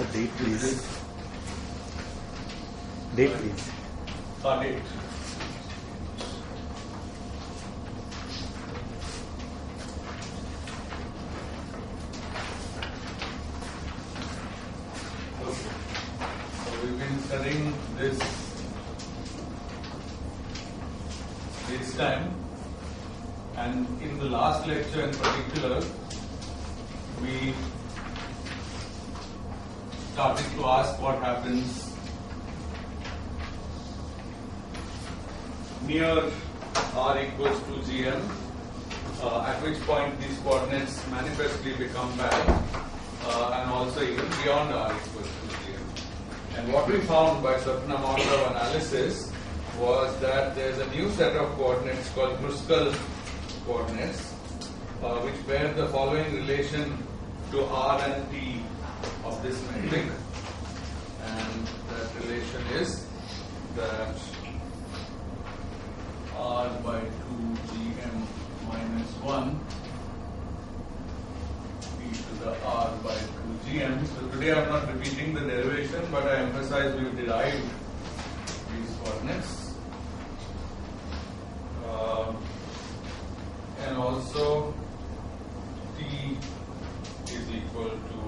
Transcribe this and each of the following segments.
Sir, date please. Date please. Date. We've been studying this time, and in the last lecture in particular, we started to ask what happens near r equals to gm, at which point these coordinates manifestly become bad, and also even beyond r equals to gm. And what we found by certain amount of analysis was that there is a new set of coordinates called Kruskal coordinates, which bear the following relation to r and t of this metric, and that relation is that r by 2 gm minus 1 e to the r by 2 gm. So today I am not repeating the derivation, but I emphasize we have derived these coordinates. And also t is equal to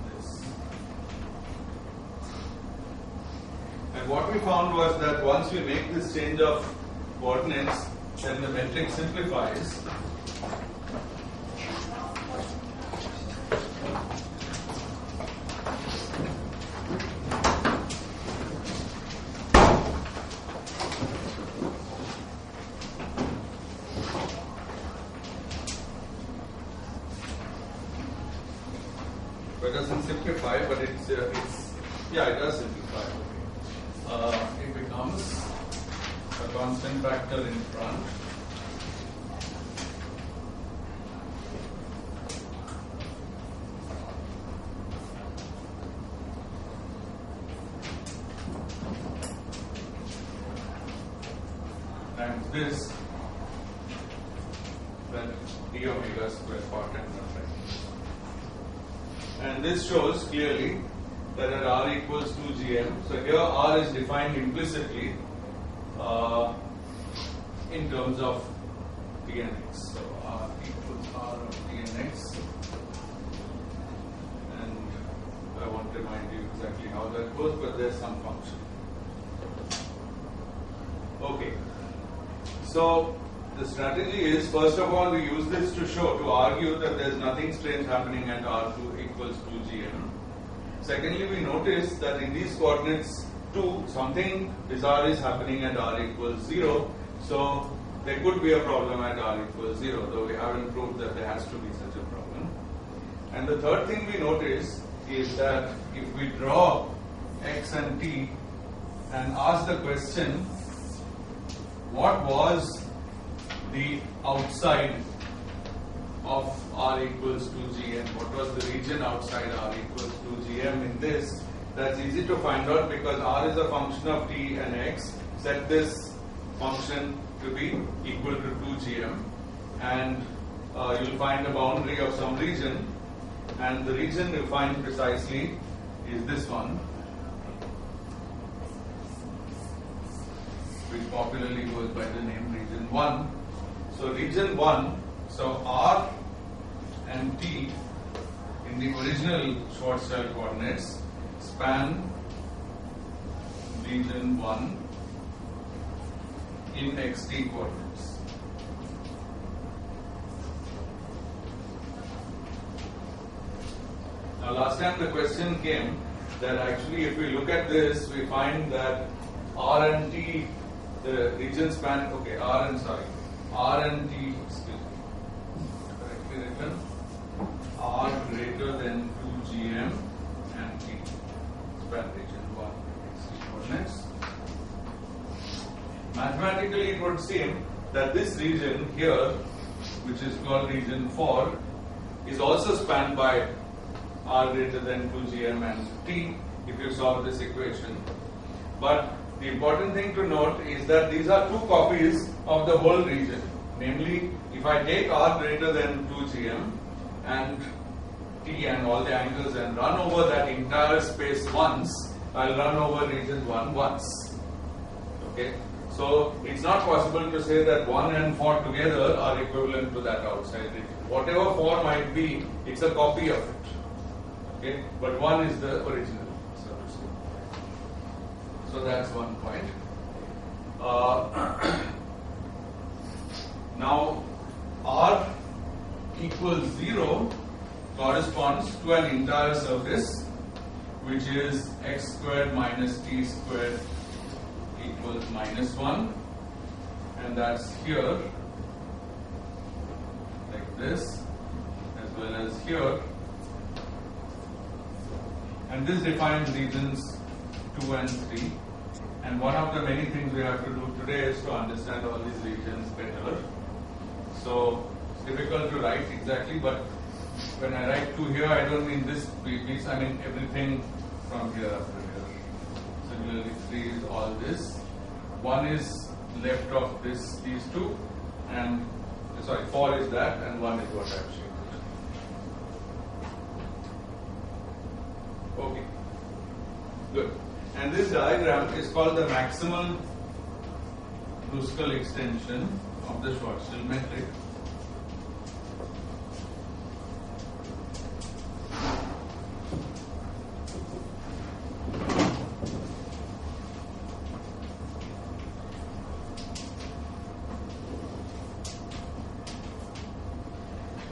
this. And what we found was that once we make this change of coordinates, then the metric simplifies. It doesn't simplify, but it does simplify. It becomes a constant factor in front. Times this, then d omega square part and nothing. And this shows clearly that at r equals 2 gm, so here r is defined implicitly in terms of t and x. So r equals r of t and x, and I won't remind you exactly how that goes, but there's some function. Okay, so the strategy is, first of all, we use this to argue that there's nothing strange happening at r2 equals 2 gm. Secondly, we notice that in these coordinates 2, something bizarre is happening at r equals 0, so there could be a problem at r equals 0, though we haven't proved that there has to be such a problem. And the third thing we notice is that if we draw x and t and ask the question, what was the outside of r equals 2 gm? What was the region outside r equals 2 gm in this? That's easy to find out because r is a function of t and x. Set this function to be equal to 2 gm, and you'll find a boundary of some region, and the region you find precisely is this one, which popularly goes by the name region 1. So region 1, so r and t in the original Schwarzschild coordinates span region 1 in xt coordinates. Now last time the question came that actually if we look at this, we find that r and t, the region span, okay, r and t, excuse me, correctly written, r greater than 2 gm and t span region 1 xt coordinates. Mathematically, it would seem that this region here, which is called region 4, is also spanned by r greater than 2 gm and t if you solve this equation. But the important thing to note is that these are two copies of the whole region. Namely, if I take r greater than 2 gm and t and all the angles and run over that entire space once, I'll run over region 1 once. Okay? So it's not possible to say that 1 and 4 together are equivalent to that outside region. Whatever 4 might be, it's a copy of it. Okay? But 1 is the original, so to say. So that's one point. Now, r equals 0 corresponds to an entire surface which is x squared minus t squared equals minus 1, and that's here like this as well as here, and this defines regions 2 and 3. And one of the many things we have to do today is to understand all these regions better. So it's difficult to write exactly, but when I write 2 here, I don't mean this piece, I mean everything from here up to here. Similarly, 3 is all this. 1 is left of these 2, and 4 is that, and 1 is what I've shown. Okay, good. And this diagram is called the maximal Kruskal extension of the Schwarzschild metric.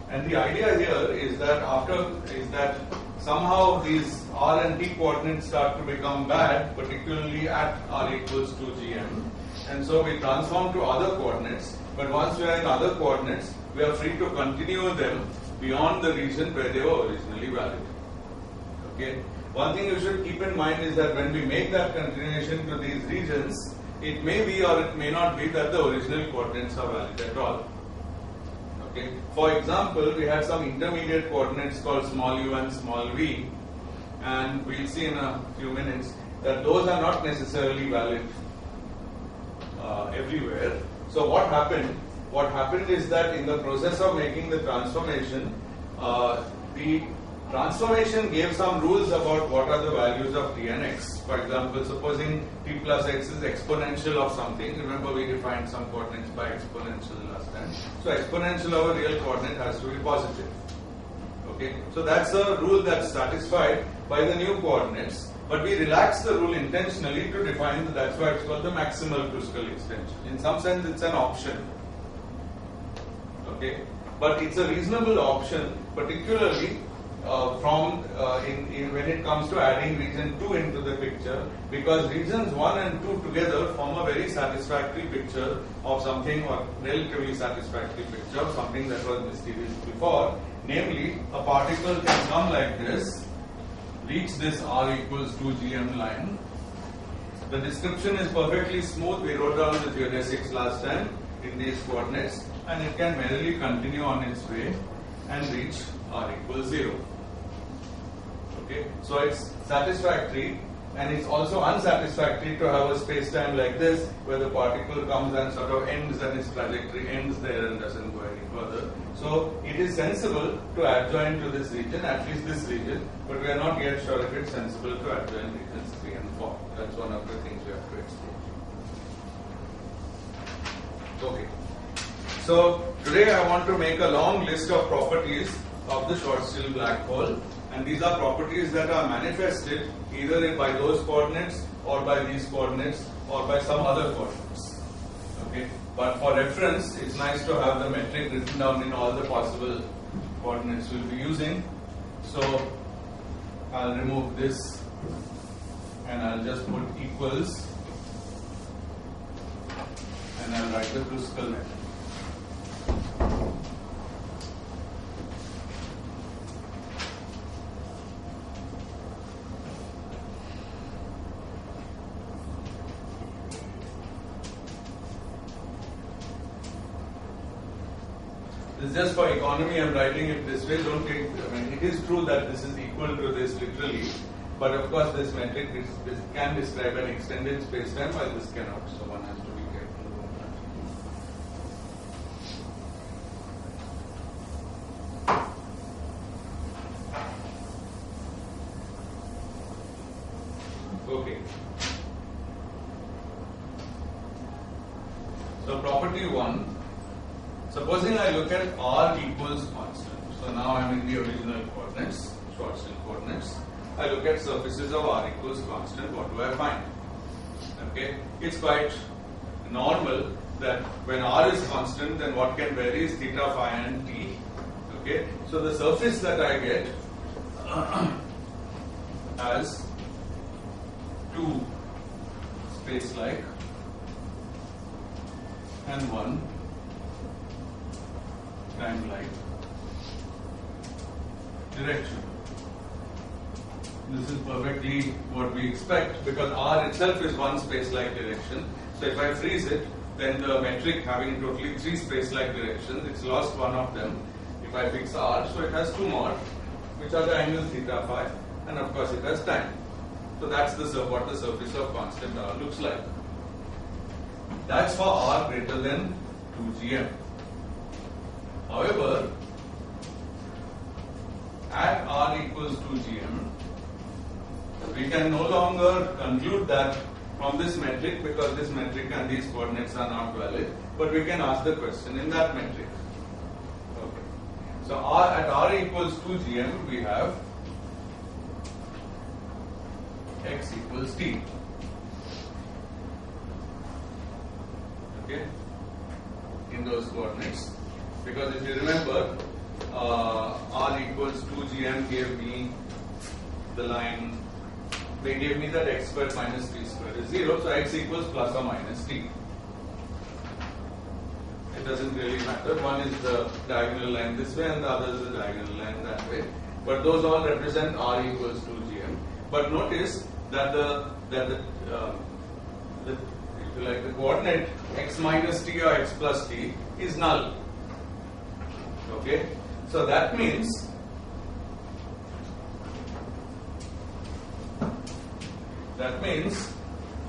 And the idea here is that somehow these r and t coordinates start to become bad, particularly at r equals 2 gm, and so we transform to other coordinates. But once we are in other coordinates, we are free to continue them beyond the region where they were originally valid. Okay. One thing you should keep in mind is that when we make that continuation to these regions, it may be or it may not be that the original coordinates are valid at all. Okay. For example, we had some intermediate coordinates called small u and small v, and we'll see in a few minutes that those are not necessarily valid everywhere. So what happened? What happened is that in the process of making the transformation gave some rules about what are the values of t and x. For example, supposing t plus x is exponential of something. Remember, we defined some coordinates by exponential last time. So exponential of a real coordinate has to be positive. Okay, so that's a rule that's satisfied by the new coordinates. But we relax the rule intentionally to define that. That's why it's called the maximal Kruskal extension. In some sense, it's an option. Okay, but it's a reasonable option, particularly when it comes to adding region 2 into the picture, because regions 1 and 2 together form a very satisfactory picture of something, or relatively satisfactory picture of something that was mysterious before. Namely, a particle can come like this, reach this r equals 2 gm line. The description is perfectly smooth. We wrote down the geodesics last time in these coordinates, and it can merrily continue on its way and reach r equals 0. Okay, so it's satisfactory, and it's also unsatisfactory to have a space-time like this where the particle comes and sort of ends, and its trajectory ends there and doesn't go any further. So it is sensible to adjoin to this region, at least this region, but we are not yet sure if it's sensible to adjoin regions 3 and 4. That's one of the things we have to explore. Okay. So today I want to make a long list of properties of the Schwarzschild black hole, and these are properties that are manifested either by those coordinates or by these coordinates or by some other coordinates. Okay, but for reference, it's nice to have the metric written down in all the possible coordinates we'll be using. So I'll remove this and I'll just put equals, and I'll write the Kruskal metric. It's just for economy, I'm writing it this way. Don't take, it is true that this is equal to this literally, but of course this metric can describe an extended space-time while this cannot, so one has to be careful property 1, supposing I look at r equals constant. So now I'm in the original coordinates, Schwarzschild coordinates. I look at surfaces of r equals constant. What do I find? Okay, it's quite normal that when r is constant, then what can vary is theta, phi, and t. Okay, so the surface that I get has 2 space-like and 1 time-like direction. This is perfectly what we expect because r itself is one space-like direction. So if I freeze it, then the metric having totally 3 space-like directions, it's lost one of them. If I fix r, so it has 2 more, which are the angles theta, phi, and of course it has time. So that's what the surface of constant r looks like. That's for r greater than 2 gm. However, at r equals 2 gm, we can no longer conclude that from this metric because this metric and these coordinates are not valid, but we can ask the question in that metric. Okay. So at r equals 2 gm, we have x equals t. Okay, in those coordinates, because if you remember, r equals 2 gm gave me the line. They gave me that x squared minus 3 squared is 0, so x equals plus or minus t. It doesn't really matter. One is the diagonal line this way and the other is the diagonal line that way. But those all represent r equals 2 gm. But notice that the coordinate x minus t or x plus t is null. Okay, so that means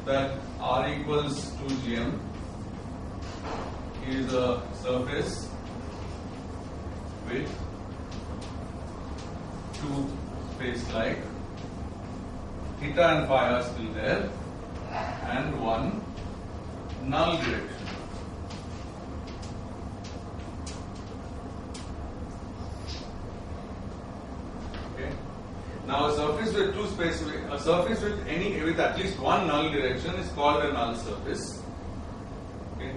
that r equals 2 gm is a surface with 2 space-like, theta and phi are still there, and 1 null direction. Now a surface with with at least one null direction is called a null surface. Okay.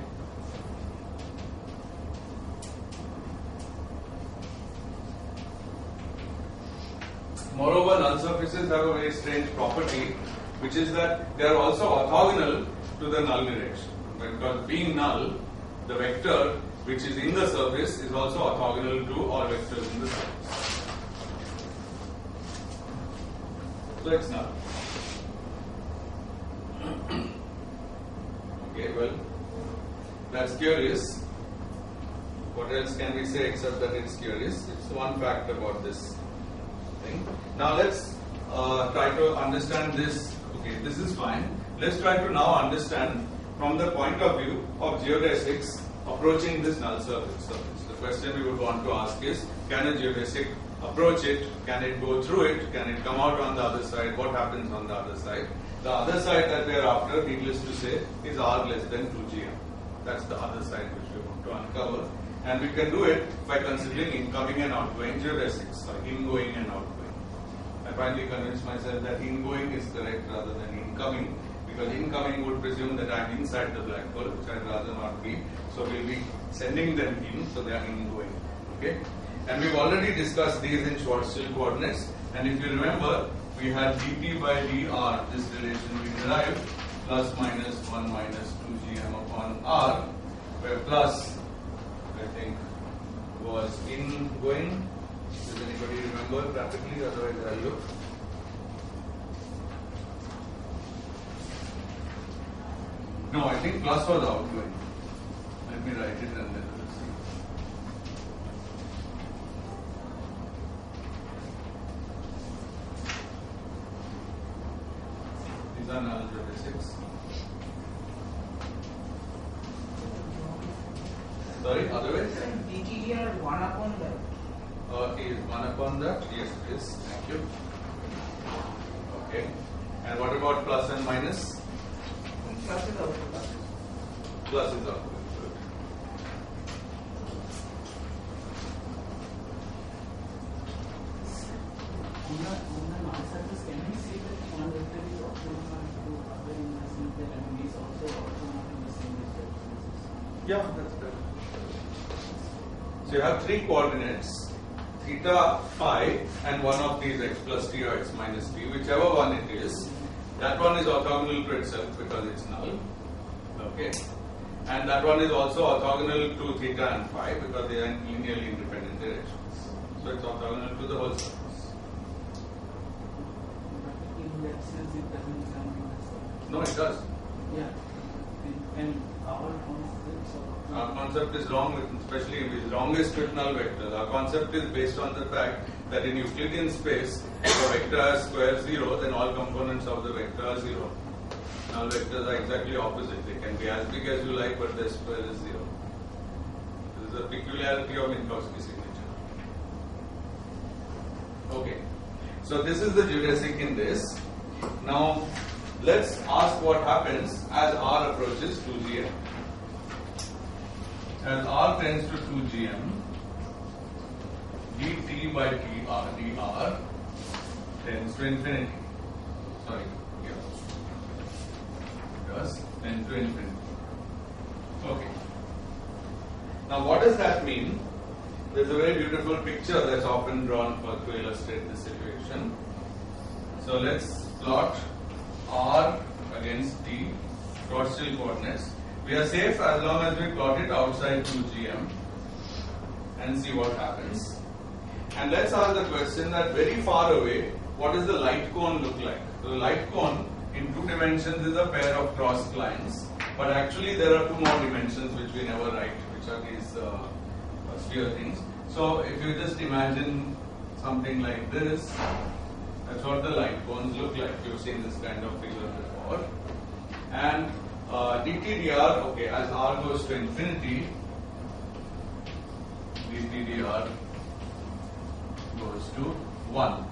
Moreover, null surfaces have a very strange property, which is that they are also orthogonal to the null direction. Because being null, the vector which is in the surface is also orthogonal to all vectors in the surface. So it's null. Okay, well, that's curious. What else can we say except that it's curious? It's one fact about this thing. Now let's try to understand this. Okay, this is fine. Let's try to now understand from the point of view of geodesics approaching this null surface. The question we would want to ask is, can a geodesic approach it? Can it go through it? Can it come out on the other side? What happens on the other side? The other side that we are after, needless to say, is r less than 2 gm. That's the other side which we want to uncover. And we can do it by considering incoming and outgoing geodesics, or ingoing and outgoing. I finally convinced myself that ingoing is correct rather than incoming, because incoming would presume that I'm inside the black hole, which I'd rather not be. So we'll be sending them in, so they are ingoing. Okay? And we've already discussed these in Schwarzschild coordinates. And if you remember, we had dt by dr, this relation we derived, plus minus 1 minus 2 gm upon r, where plus, I think, was ingoing. Does anybody remember practically? Otherwise I'll look. No, I think plus was outgoing. Let me write it and then we'll see. These are null geodesics. Sorry, otherwise? DTDR 1 upon that. Is 1 upon that? Yes, it is. Thank you. Okay. And what about plus and minus? Plus is output. Plus is output. on the null surface, can we say that one vector is orthogonal to other in the sense that is also orthogonal in the same vector? Yeah, that's better. So you have three coordinates, theta, phi, and one of these x plus t or x minus t, whichever one it is. That one is orthogonal to itself because it's null. Okay. And that one is also orthogonal to theta and phi because they are in linearly independent directions. So it's orthogonal to the whole surface. But in that sense, it doesn't come in the same. No, it does. Yeah. And our concept of Our concept is wrong, especially if it's wrongest with null vectors. Our concept is based on the fact that in Euclidean space, if a vector has square 0, then all components of the vector are 0. Null vectors are exactly opposite. They can be as big as you like, but their square is 0. This is a peculiarity of Minkowski signature. Okay. So this is the geodesic in this. Now, let's ask what happens as R approaches 2gm. As R tends to 2gm, dt by dr tends to infinity. Sorry, here. Does tend to infinity. Okay. Now, what does that mean? There's a very beautiful picture that's often drawn to illustrate this situation. So let's plot R against t, Schwarzschild coordinates. We are safe as long as we plot it outside 2gm and see what happens. And let's ask the question that very far away, what does the light cone look like? So the light cone in 2 dimensions is a pair of crossed lines, but actually there are 2 more dimensions which we never write, which are these sphere things. So if you just imagine something like this, that's what the light cones look like. You've seen this kind of figure before. And dt dr, okay, as r goes to infinity, dt dr goes to 1.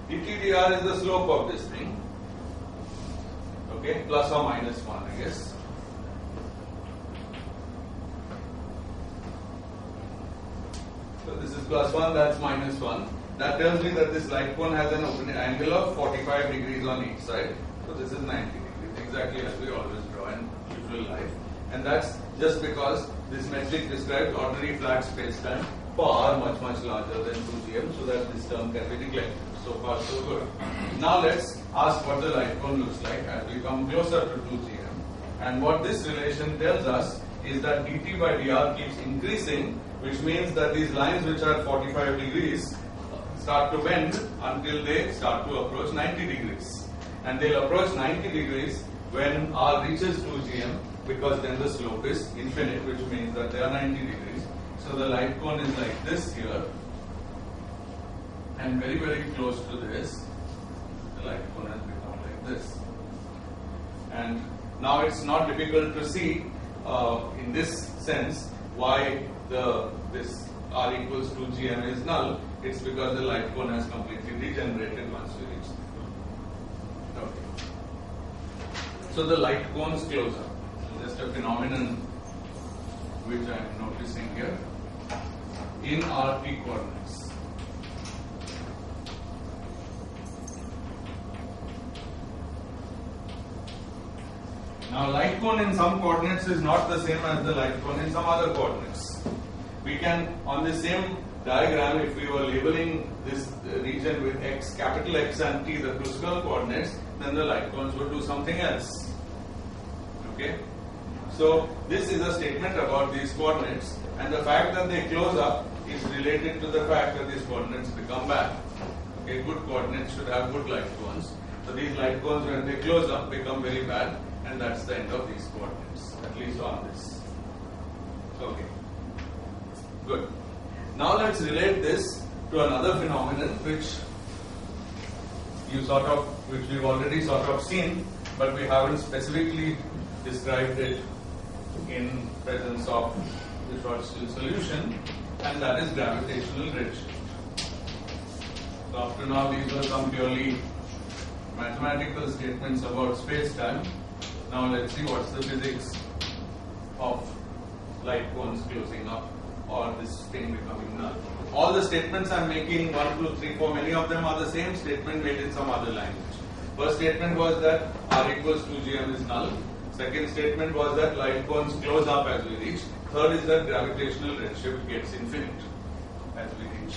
dt dr is the slope of this thing, okay, plus or minus 1, I guess. So this is plus 1, that's minus 1. That tells me that this light cone has an open angle of 45 degrees on each side. So this is 90 degrees, exactly as we always draw in usual life. And that's just because this metric describes ordinary flat space-time for R much larger than 2gm, so that this term can be neglected. So far so good. Now let's ask what the light cone looks like as we come closer to 2gm. And what this relation tells us is that dt by dr keeps increasing, which means that these lines which are 45 degrees start to bend until they start to approach 90 degrees. And they'll approach 90 degrees when R reaches 2gm, because then the slope is infinite, which means that they are 90 degrees. So the light cone is like this here, and very close to this, the light cone has become like this. And now it's not difficult to see in this sense why this R equals 2gm is null. It's because the light cone has completely degenerated once we reach the floor. Okay. So the light cone's close up. Just a phenomenon which I am noticing here in RT coordinates. Now, light cone in some coordinates is not the same as the light cone in some other coordinates. We can, on the same diagram, if we were labeling this region with x, capital X and t, the Kruskal coordinates, then the light cones would do something else. Okay? So, this is a statement about these coordinates, and the fact that they close up is related to the fact that these coordinates become bad. Okay, good coordinates should have good light cones. So, these light cones, when they close up, become very bad, and that's the end of these coordinates, at least on this. Okay, good. Now, let's relate this to another phenomenon which we've already sort of seen, but we haven't specifically described it in presence of the Schwarzschild solution, and that is gravitational redshift. So after now, these were some purely mathematical statements about space-time. Now let's see what's the physics of light cones closing up or this thing becoming null. All the statements I'm making, 1, 2, 3, 4, many of them are the same statement made in some other language. First statement was that R equals 2gm is null. Second statement was that light cones close up as we reach. Third is that gravitational redshift gets infinite as we reach.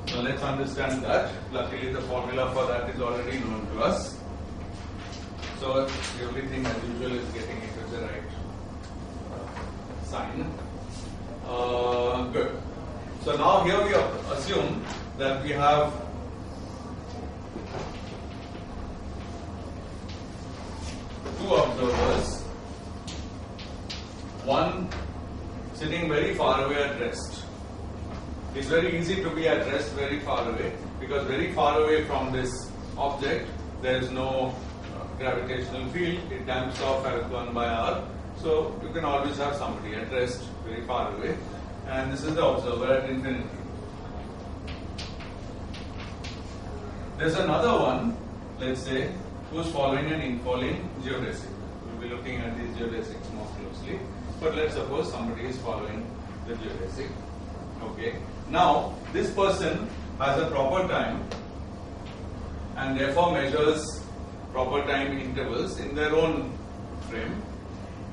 So let's understand that. Luckily the formula for that is already known to us. So the only thing as usual is getting it with the right sign. Good. So now here we assume that we have two observers, one sitting very far away at rest. It's very easy to be at rest very far away, because very far away from this object there is no gravitational field, it damps off as 1 by r. So you can always have somebody at rest very far away, and this is the observer at infinity. There's another one, let's say, who's following an infalling geodesic. We'll be looking at these geodesics more closely, but let's suppose somebody is following the geodesic. Okay. Now this person has a proper time and therefore measures proper time intervals in their own frame,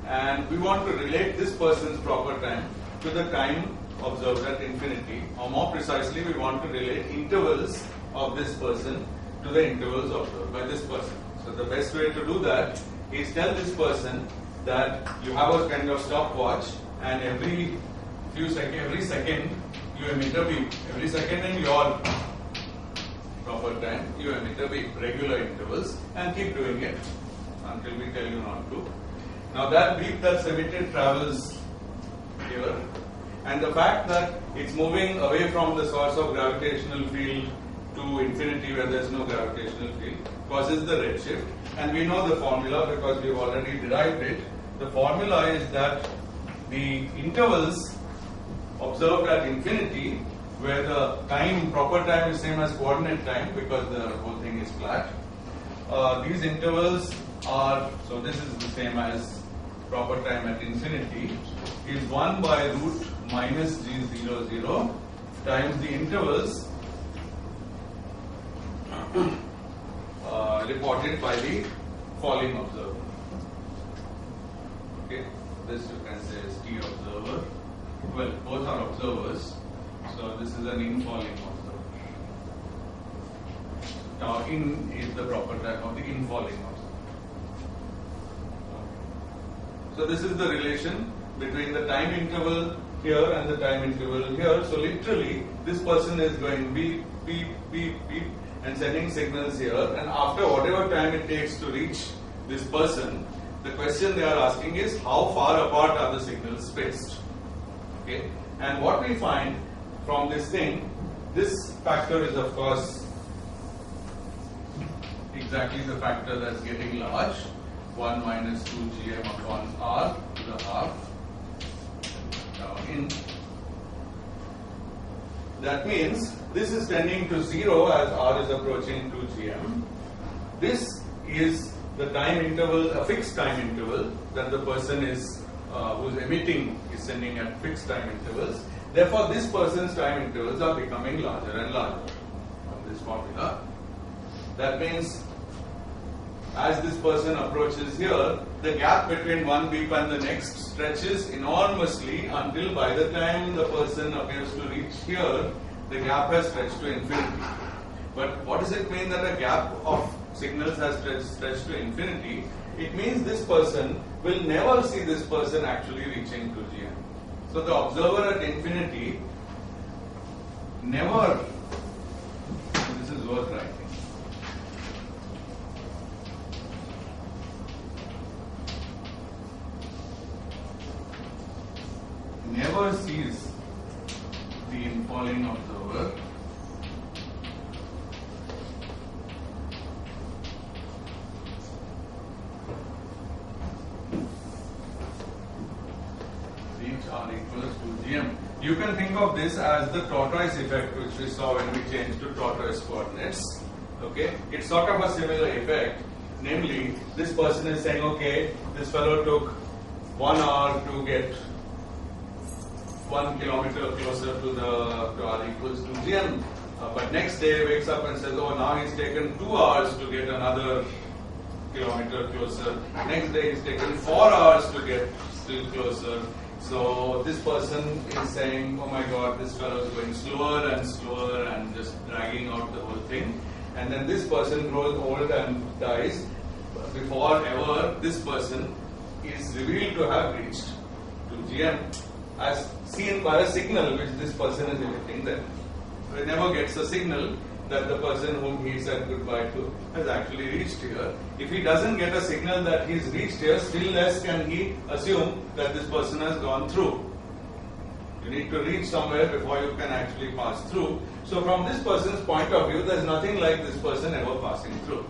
and we want to relate this person's proper time to the time observed at infinity, or more precisely we want to relate intervals of this person to the intervals observed by this person. So the best way to do that is tell this person that you have a kind of stopwatch, and every second you emit a beep. Every second in your proper time you emit a beep, regular intervals, and keep doing it until we tell you not to. Now that beep that's emitted travels here, and the fact that it's moving away from the source of gravitational field to infinity where there's no gravitational field causes the redshift, and we know the formula because we've already derived it. The formula is that the intervals observed at infinity, where the proper time is same as coordinate time because the whole thing is flat, these intervals are, so this is the same as proper time at infinity, is 1 by root minus g00 times the intervals reported by the falling observer. Okay, this you can say is T observer. Well, both are observers, so this is an infalling observer. Now, in is the proper time of the infalling observer. So this is the relation between the time interval here and the time interval here. So literally, this person is going beep, beep, beep, beep, and sending signals here, and after whatever time it takes to reach this person, the question they are asking is how far apart are the signals spaced. Okay, and what we find from this thing, this factor is of course exactly the factor that's getting large, 1 minus 2 gm upon r to the half. Now in that means this is tending to 0 as r is approaching 2 gm. This is the time interval, a fixed time interval that the person is who's emitting is sending at fixed time intervals. Therefore, this person's time intervals are becoming larger and larger from this formula. That means as this person approaches here, the gap between one beep and the next stretches enormously until by the time the person appears to reach here, the gap has stretched to infinity. But what does it mean that a gap of signals has stretched to infinity? It means this person will never see this person actually reaching 2 gm. So the observer at infinity never, this is worth writing, never sees the infalling observer reach r equals 2 gm. You can think of this as the tortoise effect which we saw when we changed to tortoise coordinates. Okay, it's sort of a similar effect. Namely, this person is saying, okay, this fellow took 1 hour to get 1 kilometer closer to R equals 2 GM. But next day wakes up and says, oh, now he's taken 2 hours to get another kilometer closer. Next day he's taken 4 hours to get still closer. So this person is saying, oh my God, this fellow is going slower and slower and just dragging out the whole thing. And then this person grows old and dies before ever this person is revealed to have reached 2 GM as seen by a signal which this person is emitting then. So he never gets a signal that the person whom he said goodbye to has actually reached here. If he doesn't get a signal that he's reached here, still less can he assume that this person has gone through. You need to reach somewhere before you can actually pass through. So from this person's point of view, there's nothing like this person ever passing through.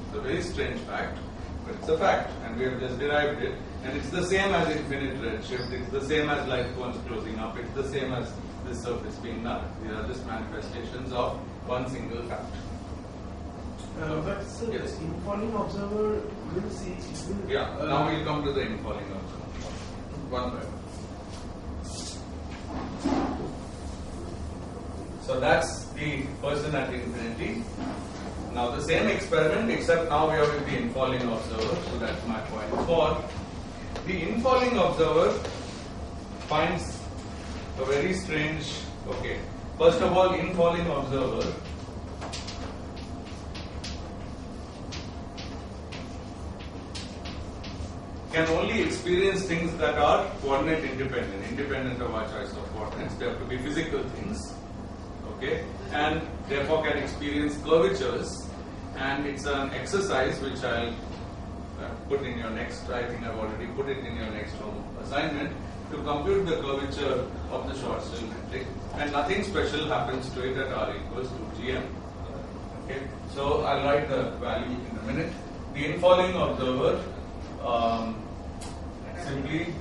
It's a very strange fact, but it's a fact and we have just derived it. And it's the same as infinite redshift, it's the same as light cones closing up, it's the same as this surface being null. These are just manifestations of one single fact. But sir, yes. the infalling observer will see. Will, Yeah, now we'll come to the infalling observer. One by one. So that's the person at infinity. Now the same experiment, except now we are with the infalling observer. So that's my point 4. The infalling observer finds a very strange. Okay, first of all, infalling observer can only experience things that are coordinate independent of our choice of coordinates. They have to be physical things, okay, and therefore can experience curvatures. And it's an exercise which I'll put in your next. I think I've already put it in your next home assignment to compute the curvature of the Schwarzschild metric, and nothing special happens to it at R equals 2 GM. Okay, so I'll write the value in a minute. The infalling observer simply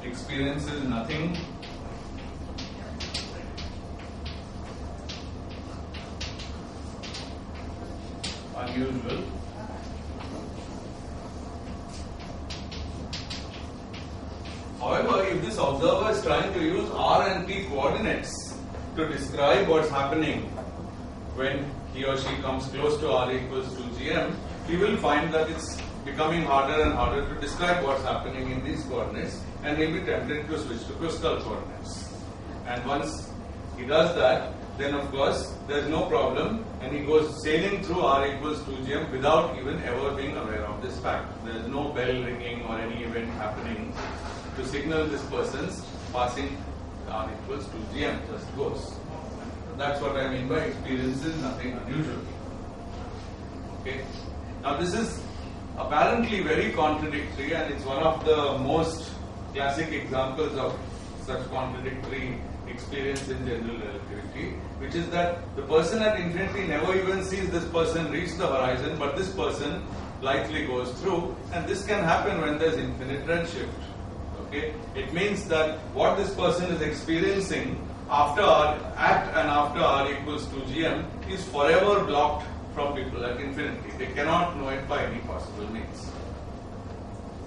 experiences nothing unusual However, if this observer is trying to use R and T coordinates to describe what's happening when he or she comes close to R equals 2 GM, he will find that it's becoming harder and harder to describe what's happening in these coordinates, and he'll be tempted to switch to crystal coordinates. And once he does that, then of course there's no problem, and he goes sailing through R equals 2 GM without even ever being aware of this fact. There's no bell ringing or any event happening to signal this person's passing R equals 2 GM, just goes. That's what I mean by experiences nothing unusual. Okay. Now this is apparently very contradictory, and it's one of the most classic examples of such contradictory experience in general relativity, which is that the person at infinity never even sees this person reach the horizon, but this person lightly goes through, and this can happen when there's infinite redshift. Okay? It means that what this person is experiencing after R, at and after R equals 2 GM is forever blocked from people at infinity. They cannot know it by any possible means.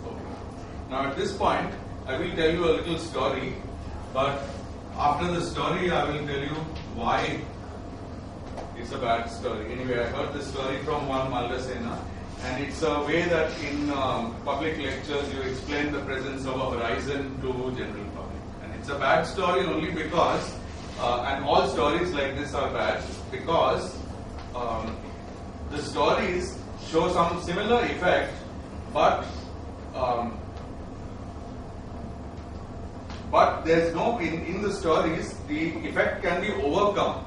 Okay. Now at this point, I will tell you a little story, but after the story, I will tell you why it's a bad story. Anyway, I heard this story from one Maldacena, and it's a way that in public lectures you explain the presence of a horizon to general public. And it's a bad story only because, and all stories like this are bad, because the stories show some similar effect, but there's no, in the stories, the effect can be overcome.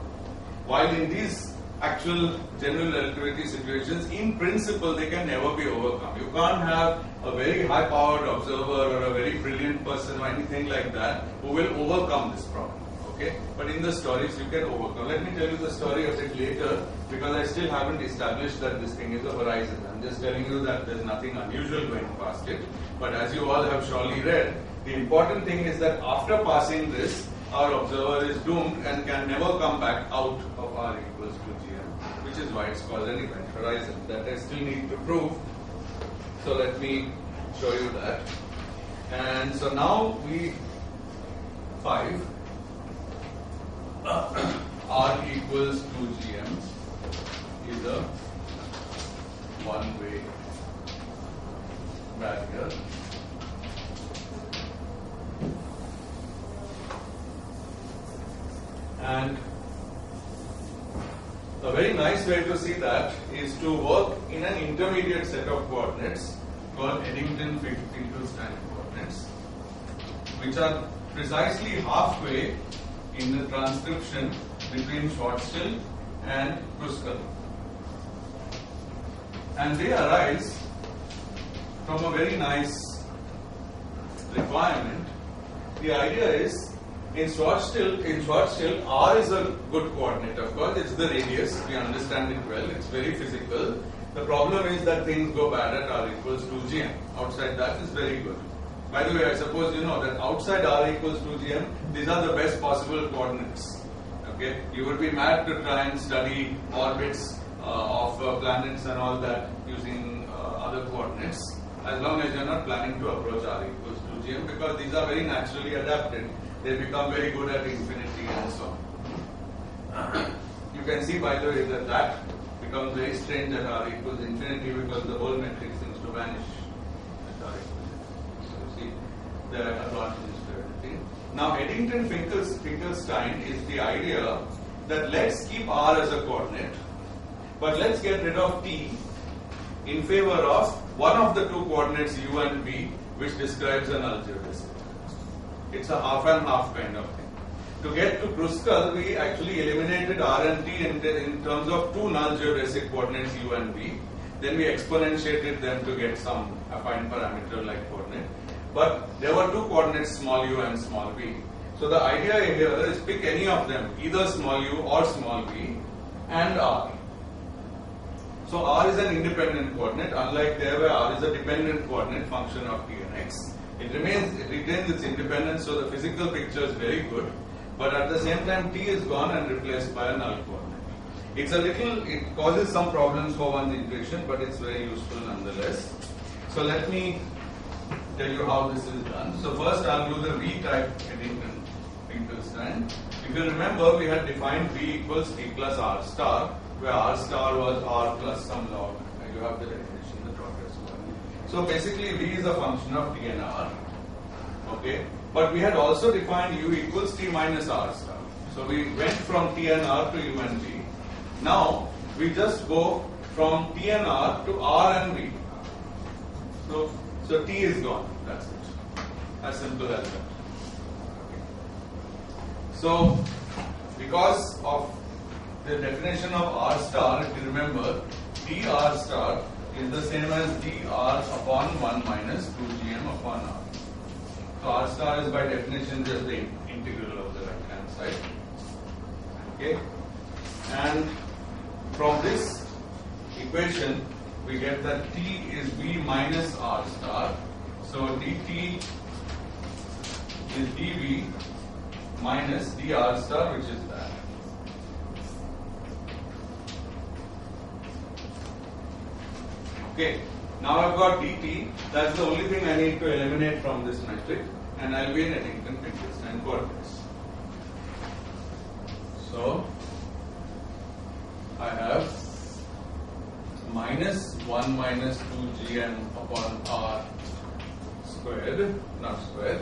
While in these actual general relativity situations, in principle, they can never be overcome. You can't have a very high-powered observer or a very brilliant person or anything like that who will overcome this problem. Okay? But in the stories, you can overcome. Let me tell you the story a bit later, because I still haven't established that this thing is a horizon. I'm just telling you that there's nothing unusual going past it. But as you all have surely read, the important thing is that after passing this, our observer is doomed and can never come back out of R equals 2 GM. which is why it's called an event horizon. That I still need to prove. So let me show you that. And so now we 5 R equals 2gm is a one-way barrier. And a very nice way to see that is to work in an intermediate set of coordinates called Eddington-Finkelstein coordinates, which are precisely halfway in the transcription between Schwarzschild and Kruskal. And they arise from a very nice requirement. The idea is, in Schwarzschild, R is a good coordinate, of course. It's the radius. We understand it well. It's very physical. The problem is that things go bad at R equals 2gm. Outside that is very good. By the way, I suppose you know that outside R equals 2gm, these are the best possible coordinates. Okay, you would be mad to try and study orbits of planets and all that using other coordinates, as long as you're not planning to approach R equals 2gm, because these are very naturally adapted. They become very good at infinity and so on. You can see, by the way, that that becomes very strange at R equals infinity, because the whole metric seems to vanish at R equals infinity. So you see, there are advantages to everything. Now, Eddington-Finkelstein is the idea that let's keep R as a coordinate, but let's get rid of T in favor of one of the two coordinates U and V, which describes a null geodesic. It's a half and half kind of thing. To get to Kruskal, we actually eliminated R and T in terms of two null geodesic coordinates U and V. Then we exponentiated them to get some affine parameter like coordinate. But there were two coordinates, small u and small v. So the idea here is pick any of them, either small u or small v, and R. So R is an independent coordinate, unlike there where R is a dependent coordinate function of t and x. It retains its independence, so the physical picture is very good. But at the same time, t is gone and replaced by a null coordinate. It causes some problems for one's intuition, but it's very useful nonetheless. So let me tell you how this is done. So first I'll do the V-type Eddington-Finkelstein. If you remember, we had defined V equals T plus R star, where R star was R plus some log. You have the definition, the progress one. So basically V is a function of T and R. Okay, but we had also defined U equals T minus R star. So we went from T and R to U and V. Now we just go from T and R to R and V. So T is gone. That's it. As simple as that. Okay. So because of the definition of R star, if you remember, dr star is the same as dr upon 1 minus 2gm upon R. So R star is by definition just the integral of the right hand side. Okay, and from this equation we get that T is V minus R star. So dt is dV minus dr star, which is that. Okay, now I've got dt. That's the only thing I need to eliminate from this metric, and I'll be in Eddington-Finkelstein coordinates. So I have minus 1 minus 2gm upon R squared, not squared.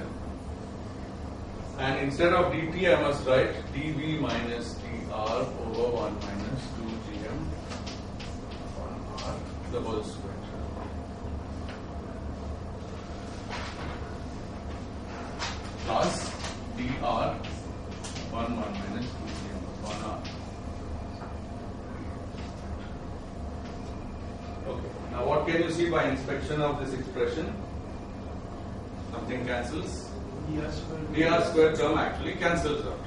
And instead of dt, I must write dv minus dr over 1 minus 2gm upon R, the whole squared. Plus dr upon 1 minus 2gm upon R. Okay. Now what can you see by inspection of this expression? Something cancels. dr square term actually cancels out.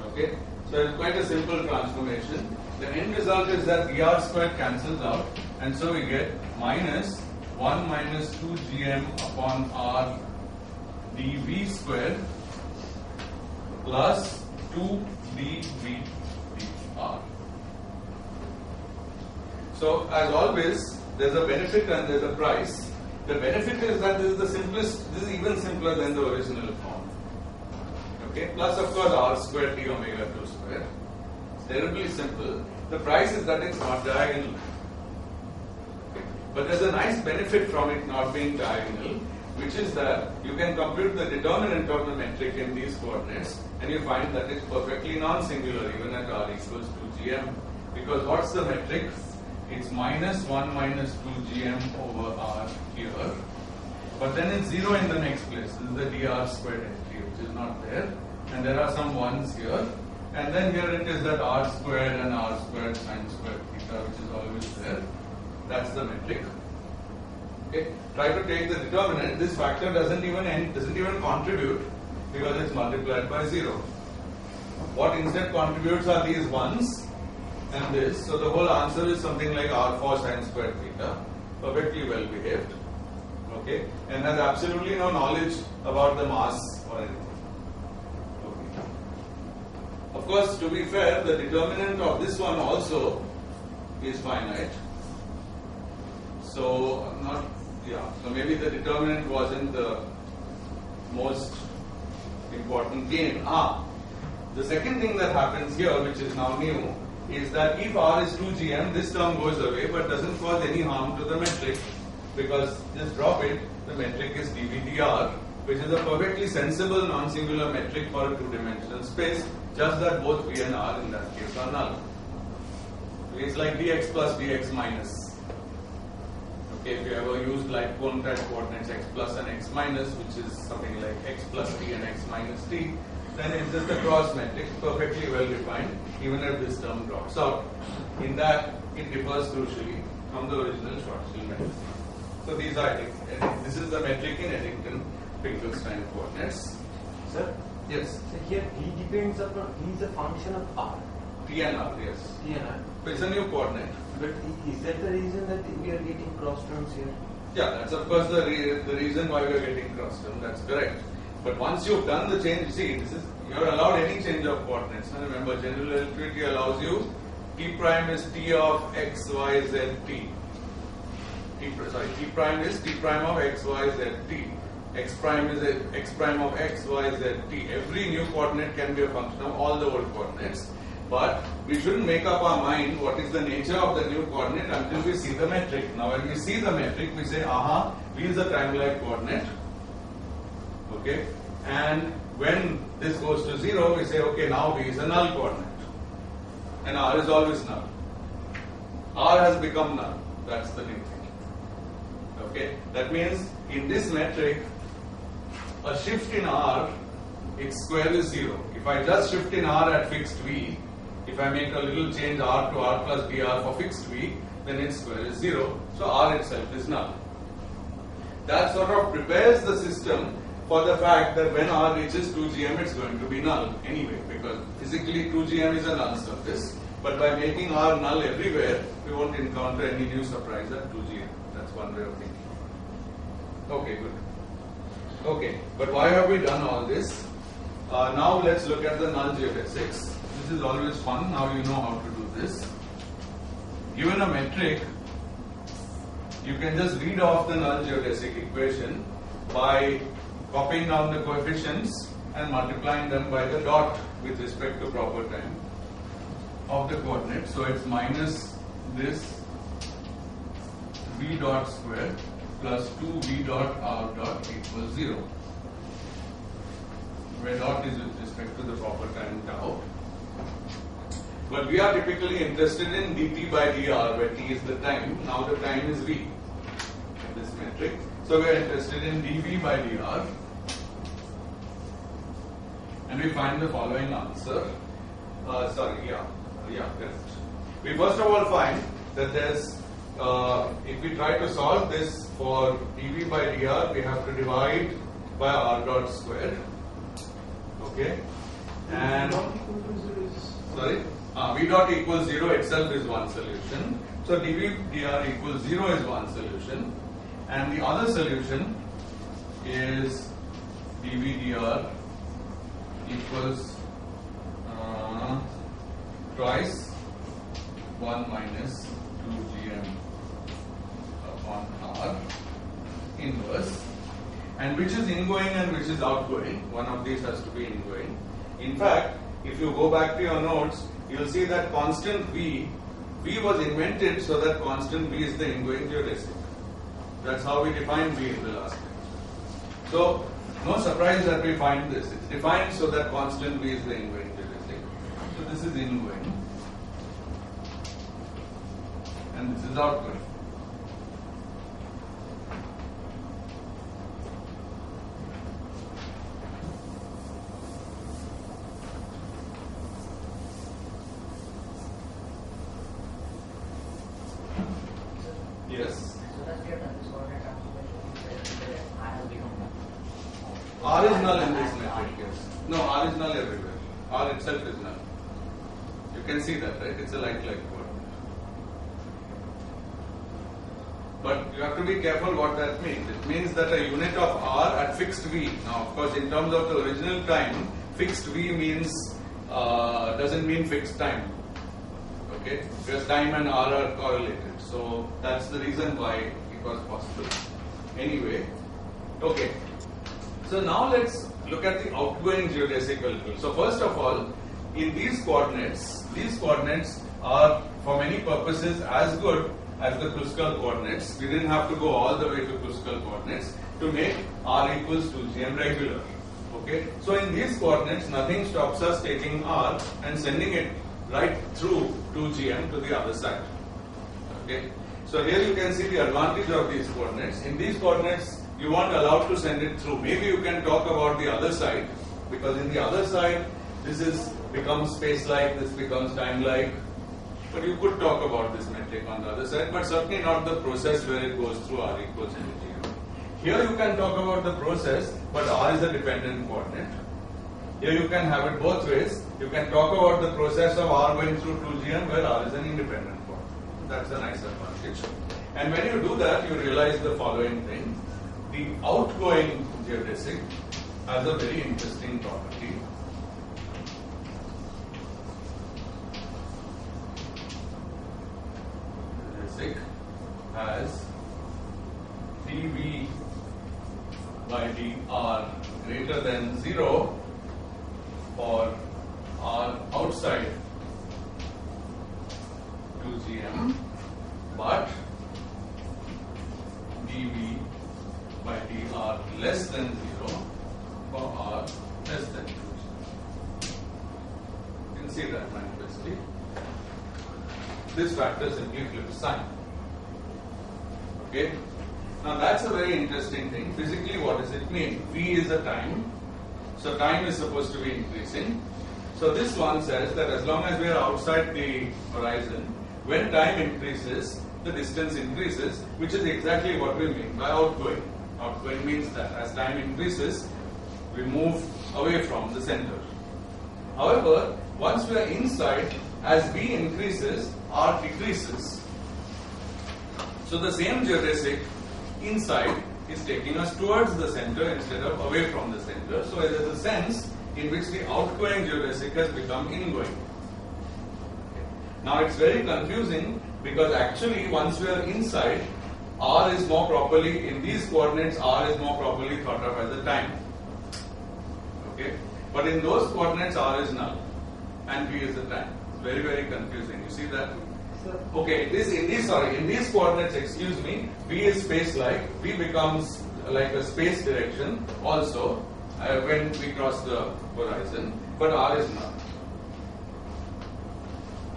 Okay. So it's quite a simple transformation. The end result is that dr square cancels out, and so we get minus 1 minus 2gm upon R dv square plus 2 dv dr. So as always, there's a benefit and there's a price. The benefit is that this is the simplest, this is even simpler than the original form. Okay, plus of course r square d omega 2 square. It's terribly simple. The price is that it's not diagonal. Okay. But there's a nice benefit from it not being diagonal, which is that you can compute the determinant of the metric in these coordinates and you find that it's perfectly non-singular even at r equals 2gm. Because what's the metric? It's minus 1 minus 2gm over r here. But then it's 0 in the next place. This is the dr squared entry, which is not there. And there are some 1s here. And then here it is that r squared and r squared sine squared theta, which is always there. That's the metric. Okay. Try to take the determinant. This factor doesn't even contribute because it's multiplied by 0. What instead contributes are these 1s and this. So the whole answer is something like r4 sine squared theta. Perfectly well behaved. Okay. And has absolutely no knowledge about the mass or anything. Okay. Of course, to be fair, the determinant of this one also is finite. So so maybe the determinant wasn't the most important gain. The second thing that happens here, which is now new, is that if r is 2gm, this term goes away but doesn't cause any harm to the metric, because just drop it, the metric is dv/dr, which is a perfectly sensible non-singular metric for a two-dimensional space, just that both v and r in that case are null. It's like dx plus dx minus. Okay, if you ever used like quantized coordinates x plus and x minus, which is something like x plus t and x minus t, then it's just a cross metric, perfectly well defined, even if this term drops out. In that, it differs crucially from the original Schwarzschild metric. So these are, this is the metric in Eddington-Finkelstein coordinates. Sir? Yes. So here d depends upon, d is a function of r. T and r, yes. T and r. So it's a new coordinate. But is that the reason that we are getting cross terms here? Yeah, that's of course the reason why we are getting cross term. That's correct. But once you've done the change, see, you're allowed any change of coordinates. Now remember, general relativity allows you t prime is t of x, y, z, t. T prime is t prime of x, y, z, t. X prime is x prime of x, y, z, t. Every new coordinate can be a function of all the old coordinates. But we shouldn't make up our mind what is the nature of the new coordinate until we see the metric. Now when we see the metric, we say, v is a triangular coordinate. Okay, and when this goes to 0, we say, okay, now v is a null coordinate, and r is always null. R has become null. That's the new thing. Okay, that means in this metric, a shift in r, its square is 0. If I just shift in r at fixed v, if I make a little change r to r plus dr for fixed v, then its square is 0. So r itself is null. That sort of prepares the system for the fact that when r reaches 2gm, it's going to be null anyway, because physically 2gm is a null surface. But by making r null everywhere, we won't encounter any new surprise at 2gm. That's one way of thinking. Okay, good. Okay, but why have we done all this? Now let's look at the null geodesics. This is always fun. Now you know how to do this. Given a metric, you can just read off the null geodesic equation by copying down the coefficients and multiplying them by the dot with respect to proper time of the coordinate. So it's minus this v dot square plus 2v dot r dot equals 0, where dot is with respect to the proper time tau. But we are typically interested in dt by dr, where t is the time. Now the time is v in this metric. So we are interested in dv by dr. And we find the following answer. Correct. We first of all find that there's, if we try to solve this for dv by dr, we have to divide by r dot squared. Okay? And sorry, v dot equals 0 itself is one solution. So dv dr equals 0 is one solution, and the other solution is dv dr equals twice 1 minus 2gm upon r inverse, and which is ingoing and which is outgoing. One of these has to be ingoing. In fact, if you go back to your notes, you'll see that constant v was invented so that constant v is the ingoing geodesic. That's how we define v in the last lecture. So, no surprise that we find this. It's defined so that constant v is the ingoing geodesic. So this is ingoing, and this is outgoing. Yes. R is null in this metric, yes. No, R is null everywhere. R itself is null. You can see that, right? It's a like-like coordinate. But you have to be careful what that means. It means that a unit of R at fixed V. Now, of course, in terms of the original time, fixed V means doesn't mean fixed time. Okay? Because time and R are correlated. So that's the reason why it was possible. Anyway, okay. So now let's look at the outgoing geodesic vehicle. So first of all, in these coordinates are for many purposes as good as the Kruskal coordinates. We didn't have to go all the way to Kruskal coordinates to make R equals 2gm regular. Okay. So in these coordinates, nothing stops us taking R and sending it right through 2gm to the other side. Okay. So here you can see the advantage of these coordinates. In these coordinates, you weren't allowed to send it through. Maybe you can talk about the other side, because in the other side, this becomes space-like, this becomes time-like. But you could talk about this metric on the other side, but certainly not the process where it goes through R equals 2gm. Here you can talk about the process, but R is a dependent coordinate. Here you can have it both ways. You can talk about the process of R going through 2gm where R is an independent coordinate. That's a nice advantage. And when you do that, you realize the following thing. The outgoing geodesic has a very interesting property. Geodesic has dV by dr greater than 0 for R outside 2gm, but dV by dr less than 0 for R less than 2gm. You can see that manifestly. This factor simply flips sign. Okay? Now that's a very interesting thing. Physically, what does it mean? V is a time. So time is supposed to be increasing. So this one says that as long as we are outside the horizon, when time increases, the distance increases, which is exactly what we mean by outgoing. Outgoing means that as time increases, we move away from the center. However, once we are inside, as V increases, R decreases. So the same geodesic inside is taking us towards the center instead of away from the center. So there is a sense in which the outgoing geodesic has become ingoing. Now it's very confusing because actually once we are inside, R is more properly, in these coordinates, R is more properly thought of as a time. Okay? But in those coordinates, R is null and V is the time. It's very, very confusing. You see that? Okay, in these coordinates, excuse me, V is space-like. V becomes like a space direction also when we cross the horizon, but R is null.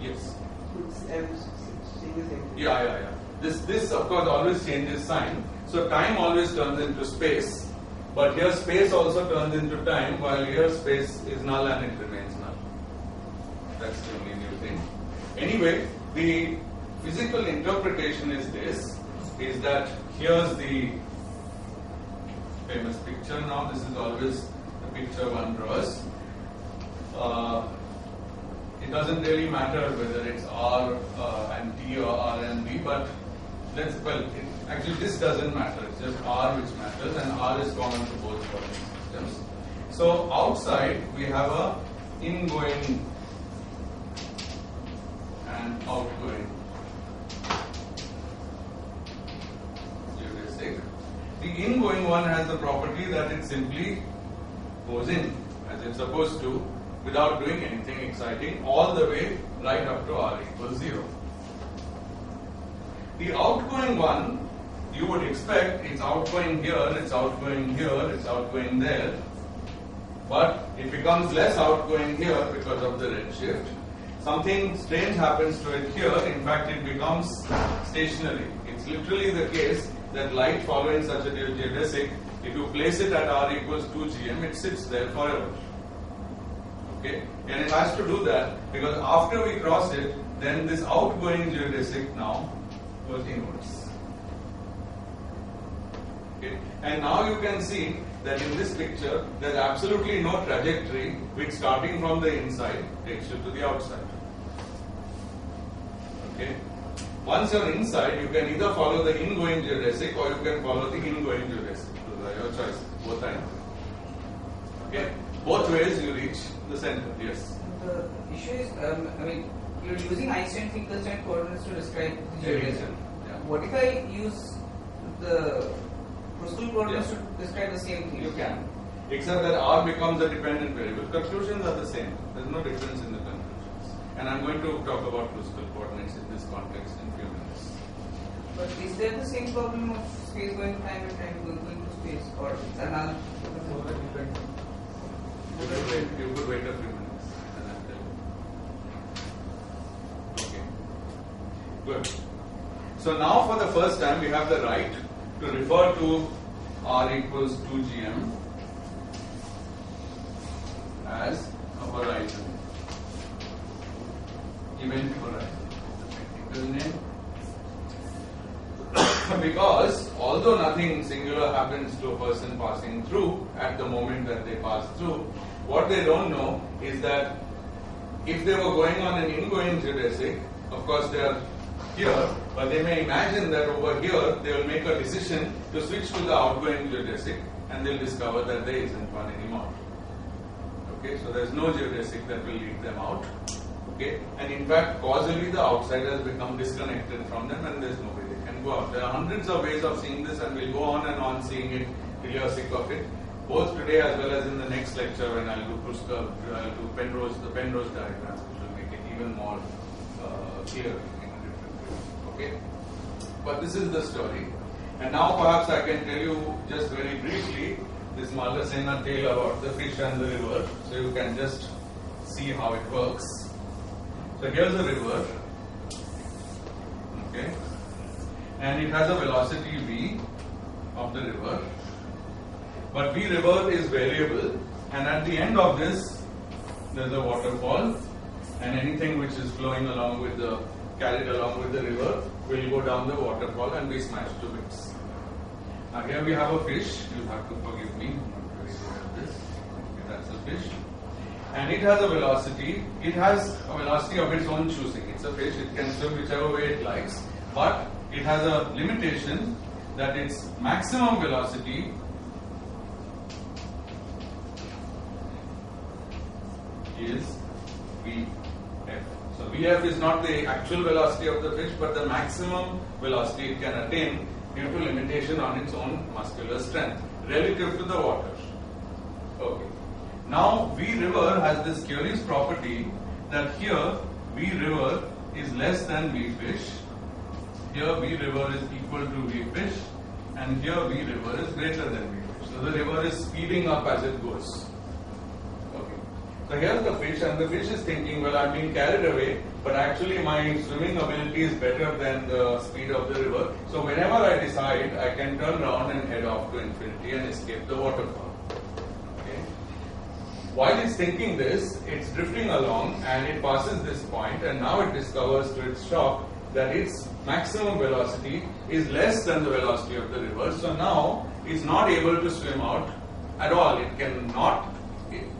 Yes? Yeah. This of course always changes sign. So time always turns into space, but here space also turns into time, while here space is null and it remains null. That's the only new thing. Anyway, the physical interpretation is this, is that here's the famous picture now. This is always the picture one draws. It doesn't really matter whether it's R and T or R and V, but actually this doesn't matter. It's just R which matters, and R is common to both coordinate systems. So outside we have a ingoing and outgoing The ingoing one has the property that it simply goes in as it's supposed to without doing anything exciting all the way right up to r equals 0. The outgoing one, you would expect it's outgoing here, it's outgoing here, it's outgoing there, but it becomes less outgoing here because of the redshift. Something strange happens to it here. In fact, it becomes stationary. It's literally the case that light following such a geodesic, if you place it at r equals 2 gm, it sits there forever. Okay? And it has to do that because after we cross it, then this outgoing geodesic now goes inwards. Okay? And now you can see that in this picture, there's absolutely no trajectory which starting from the inside takes you to the outside. Okay? Once you're inside, you can either follow the ingoing geodesic or you can follow the ingoing geodesic. Those are your choices, both are. Okay? Both ways you reach the center. Yes? The issue is, you're using Einstein-Finkelstein coordinates to describe the geodesic. Yeah. What if I use the Kruskal coordinates to describe the same thing? You can. Except that r becomes a dependent variable. Conclusions are the same. There's no difference in the conclusions. And I'm going to talk about Kruskal coordinates in this context in a few minutes. But is there the same problem of space going to time and time going to space? Or it's another? You could wait a few minutes and I'll tell you. Okay. Good. So now for the first time we have the right to refer to r equals 2 gm as a horizon. Event horizon. The technical name. Because although nothing singular happens to a person passing through at the moment that they pass through, what they don't know is that if they were going on an ingoing geodesic, of course they are here, but they may imagine that over here they will make a decision to switch to the outgoing geodesic and they'll discover that there isn't one anymore. Okay, so there's no geodesic that will lead them out. Okay, and in fact causally the outside has become disconnected from them and there's no way they can go out. There are hundreds of ways of seeing this and we'll go on and on seeing it till you're sick of it. Both today as well as in the next lecture when I'll do Kruskal, I'll do the Penrose diagrams, which will make it even more clear in a different way. Okay? But this is the story. And now perhaps I can tell you just very briefly this Mallasena tale about the fish and the river, so you can just see how it works. So here's a river, okay, and it has a velocity v of the river. But V river is variable, and at the end of this, there's a waterfall, and anything which is flowing along with the, carried along with the river, will go down the waterfall and be smashed to bits. Now here we have a fish. You'll have to forgive me. I'm not very good at this. Okay, that's a fish, and it has a velocity. It has a velocity of its own choosing. It's a fish. It can swim whichever way it likes, but it has a limitation that its maximum velocity is Vf. So Vf is not the actual velocity of the fish, but the maximum velocity it can attain due to limitation on its own muscular strength relative to the water. Okay. Now V river has this curious property that here V river is less than V fish, here V river is equal to V fish, and here V river is greater than V fish. So the river is speeding up as it goes. So here's the fish, and the fish is thinking, well, I'm being carried away, but actually my swimming ability is better than the speed of the river. So whenever I decide, I can turn around and head off to infinity and escape the waterfall. Okay. While it's thinking this, it's drifting along and it passes this point, and now it discovers to its shock that its maximum velocity is less than the velocity of the river. So now it's not able to swim out at all. It cannot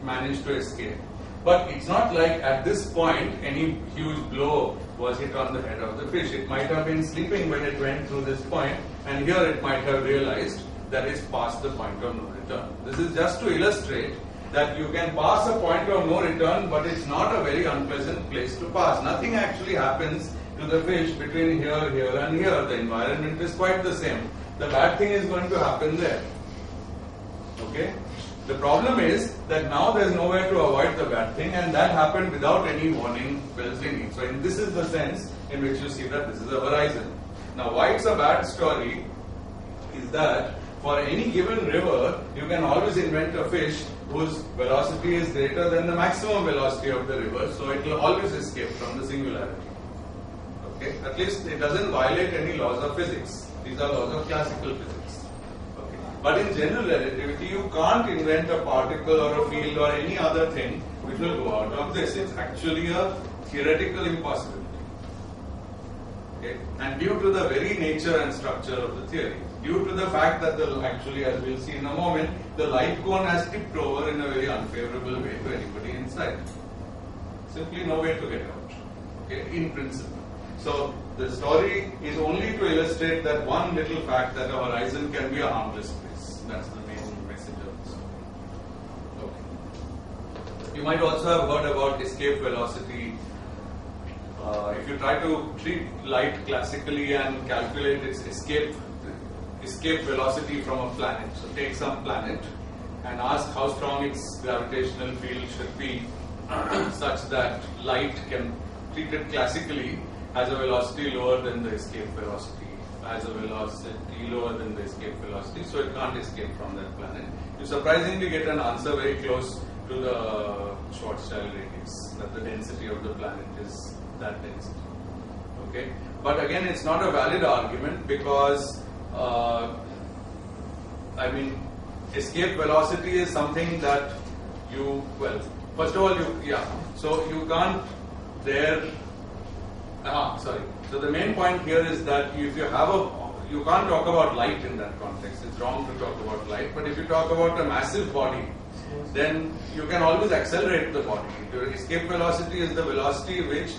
managed to escape. But it's not like at this point any huge blow was hit on the head of the fish. It might have been sleeping when it went through this point, and here it might have realized that it's past the point of no return. This is just to illustrate that you can pass a point of no return, but it's not a very unpleasant place to pass. Nothing actually happens to the fish between here, here and here. The environment is quite the same. the bad thing is going to happen there. Okay? The problem is that now there's nowhere to avoid the bad thing, and that happened without any warning bells ringing. So this is the sense in which you see that this is a horizon. Now why it's a bad story is that for any given river, you can always invent a fish whose velocity is greater than the maximum velocity of the river, so it will always escape from the singularity. Okay? At least it doesn't violate any laws of physics. These are laws of classical physics. Okay? But in general relativity, you can't invent a particle or a field or any other thing which will go out of this. It's actually a theoretical impossibility. Okay? And due to the very nature and structure of the theory, due to the fact that actually, as we'll see in a moment, the light cone has tipped over in a very unfavorable way to anybody inside. Simply no way to get out. Okay? In principle. So the story is only to illustrate that one little fact that a horizon can be a harmless place. That's the main message of the story. Okay. You might also have heard about escape velocity. If you try to treat light classically and calculate its escape velocity from a planet, so take some planet and ask how strong its gravitational field should be such that light can treat it classically has a velocity lower than the escape velocity, has a velocity lower than the escape velocity, so it can't escape from that planet. You surprisingly get an answer very close to the Schwarzschild radius, that the density of the planet is that density. Okay, but again, it's not a valid argument because escape velocity is something that first of all, so you can't So the main point here is that if you can't talk about light in that context. It's wrong to talk about light, but if you talk about a massive body, then you can always accelerate the body. Your escape velocity is the velocity which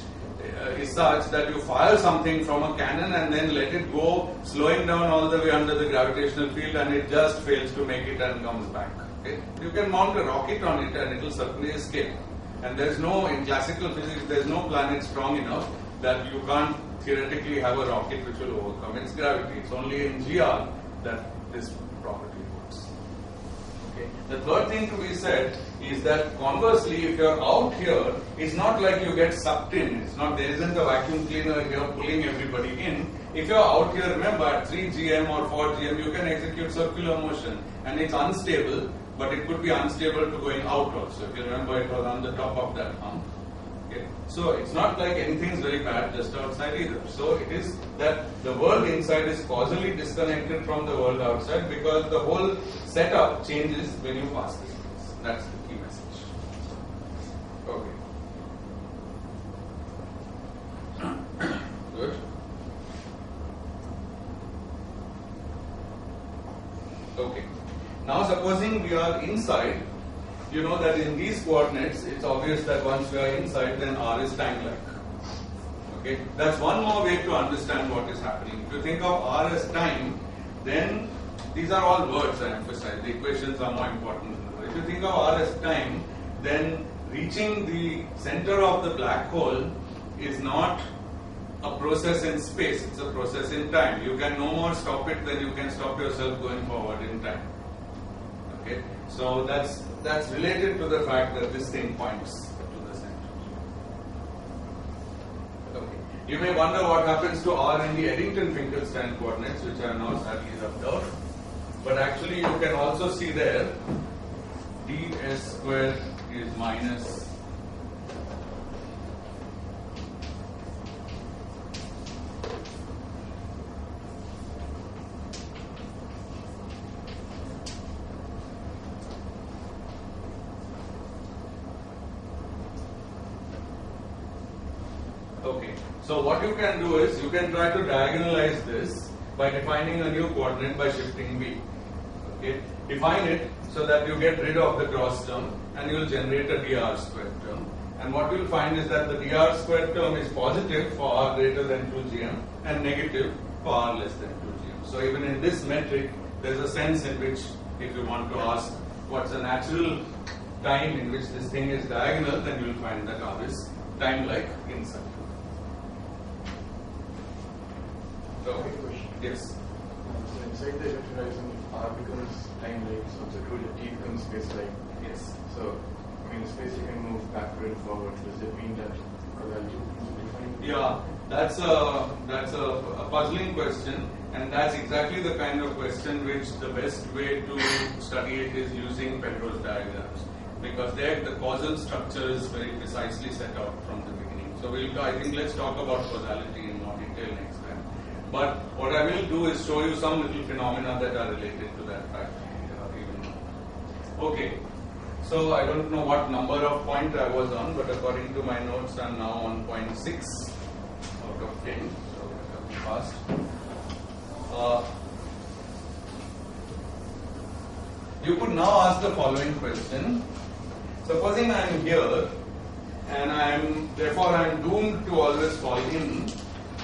is such that you fire something from a cannon and then let it go, slowing down all the way under the gravitational field, and it just fails to make it and comes back. Okay? You can mount a rocket on it and it will certainly escape. And in classical physics, there's no planet strong enough that you can't theoretically have a rocket which will overcome its gravity. It's only in GR that this property works. Okay. The third thing to be said is that conversely, if you're out here, it's not like you get sucked in. There isn't a vacuum cleaner here pulling everybody in. If you're out here, remember, at 3 GM or 4 GM, you can execute circular motion, and it's unstable, but it could be unstable to going out also. If you remember, it was on the top of that hump. Okay. So it's not like anything's very bad just outside either. So it is that the world inside is causally disconnected from the world outside because the whole setup changes when you pass this place. That's the key message. Okay. Good. Okay. Now supposing we are inside, you know that in these coordinates, it's obvious that once we are inside, then r is time-like. Okay, that's one more way to understand what is happening. If you think of r as time, then these are all words I emphasize. The equations are more important. If you think of r as time, then reaching the center of the black hole is not a process in space, it's a process in time. You can no more stop it than you can stop yourself going forward in time. Okay, so that's related to the fact that this thing points to the center. Okay, you may wonder what happens to r in the Eddington-Finkelstein coordinates, which are now sadly rubbed out. But actually, you can also see there ds square is minus . Okay, so what you can do is you can try to diagonalize this by defining a new coordinate by shifting b. Okay, define it so that you get rid of the cross term and you will generate a dr squared term. And what you will find is that the dr squared term is positive for r greater than 2 gm and negative for r less than 2 gm. So even in this metric, there is a sense in which if you want to ask what's a natural time in which this thing is diagonal, then you will find that r is time-like inside. Okay. Yes. So inside time, like so it's a true deep in space, like Yes. so. I mean, the space you can move backward and forward. Does it mean that causality is defined? Yeah, that's a puzzling question, and that's exactly the kind of question which the best way to study it is using Penrose diagrams, because there the causal structure is very precisely set out from the beginning. So I think let's talk about causality in more detail next time. But what I will do is show you some little phenomena that are related to that fact. Okay. So I don't know what number of point I was on, but according to my notes, I'm now on point 6 out of 10. So I'll be fast. You could now ask the following question. Supposing I am here and therefore I am doomed to always fall in.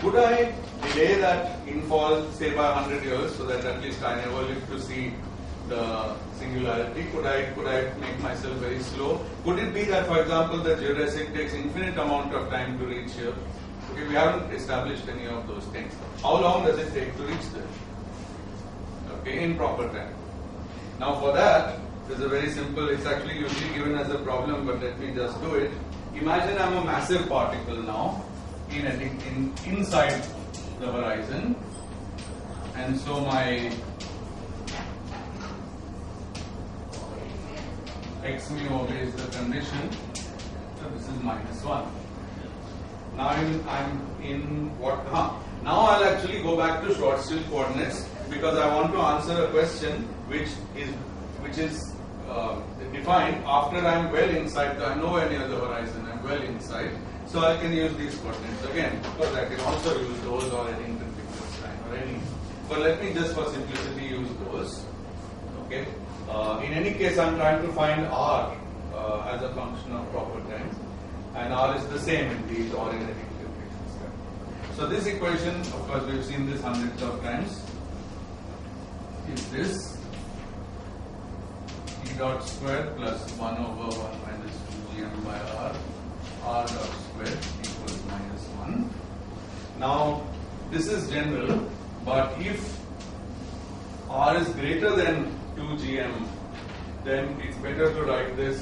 Could I delay that infall, say, by 100 years, so that at least I never live to see the singularity? Could I make myself very slow? Could it be that, for example, the geodesic takes infinite amount of time to reach here? Okay, we haven't established any of those things. How long does it take to reach there? Okay, in proper time. Now for that, there's a very simple, it's actually usually given as a problem, but let me just do it. Imagine I'm a massive particle now inside the horizon, and so my x mu obeys the condition, so this is -1. Now I'm in what? Now I'll actually go back to Schwarzschild coordinates, because I want to answer a question which is defined after I'm well inside. I'm nowhere near the horizon. I'm well inside, so I can use these coordinates again. Of course, I can also use those or Eddington Pickford's line or any. But let me just, for simplicity, use those. Okay. In any case, I'm trying to find r as a function of proper time, and r is the same in these or in Eddington equations. So this equation, of course, we've seen this hundreds of times, is this E dot squared plus 1 over 1 minus 2gm by r dot squared equals -1. Now, this is general, but if r is greater than 2gm, then it's better to write this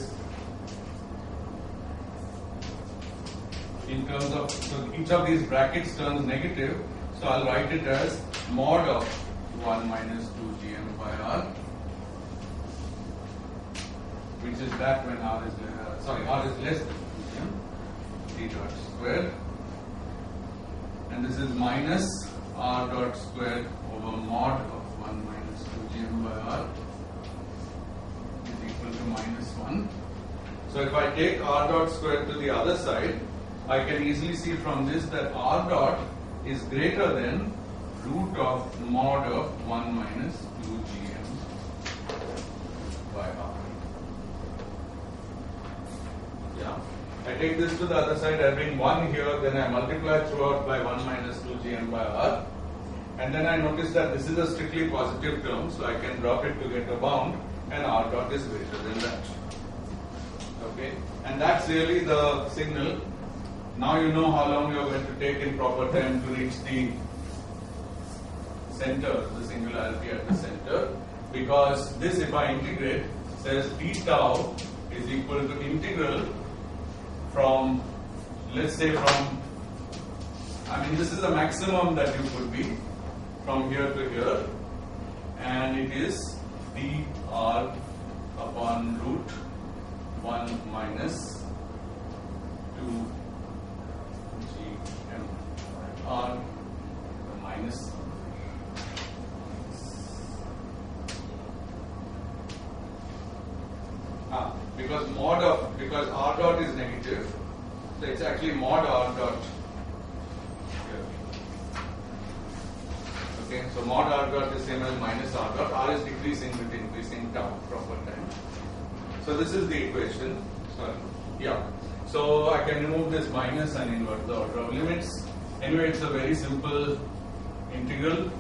in terms of, so each of these brackets turns negative, so I'll write it as mod of 1 minus 2gm by r, which is that when r is less than 2gm, d dot square, and this is minus r dot square over mod of 1 minus 2gm by r is equal to -1. So if I take r dot square to the other side, I can easily see from this that r dot is greater than root of mod of 1 minus 2gm by r. Yeah. I take this to the other side, I bring 1 here, then I multiply throughout by 1 minus 2gm by r, and then I notice that this is a strictly positive term, so I can drop it to get a bound, and r dot is greater than that. Okay, and that's really the signal. Now you know how long you're going to take in proper time to reach the center, the singularity at the center, because this, if I integrate, says d tau is equal to integral from, let's say this is the maximum that you could be from here to here, and it is dr upon root 1 minus 2 gm r minus because r dot is negative, so it's actually mod r dot here. Okay, so mod r dot is same as minus r dot. R is decreasing with increasing tau, proper time. So this is the equation. Sorry. Yeah. So I can remove this minus and invert the order of limits. Anyway, it's a very simple integral,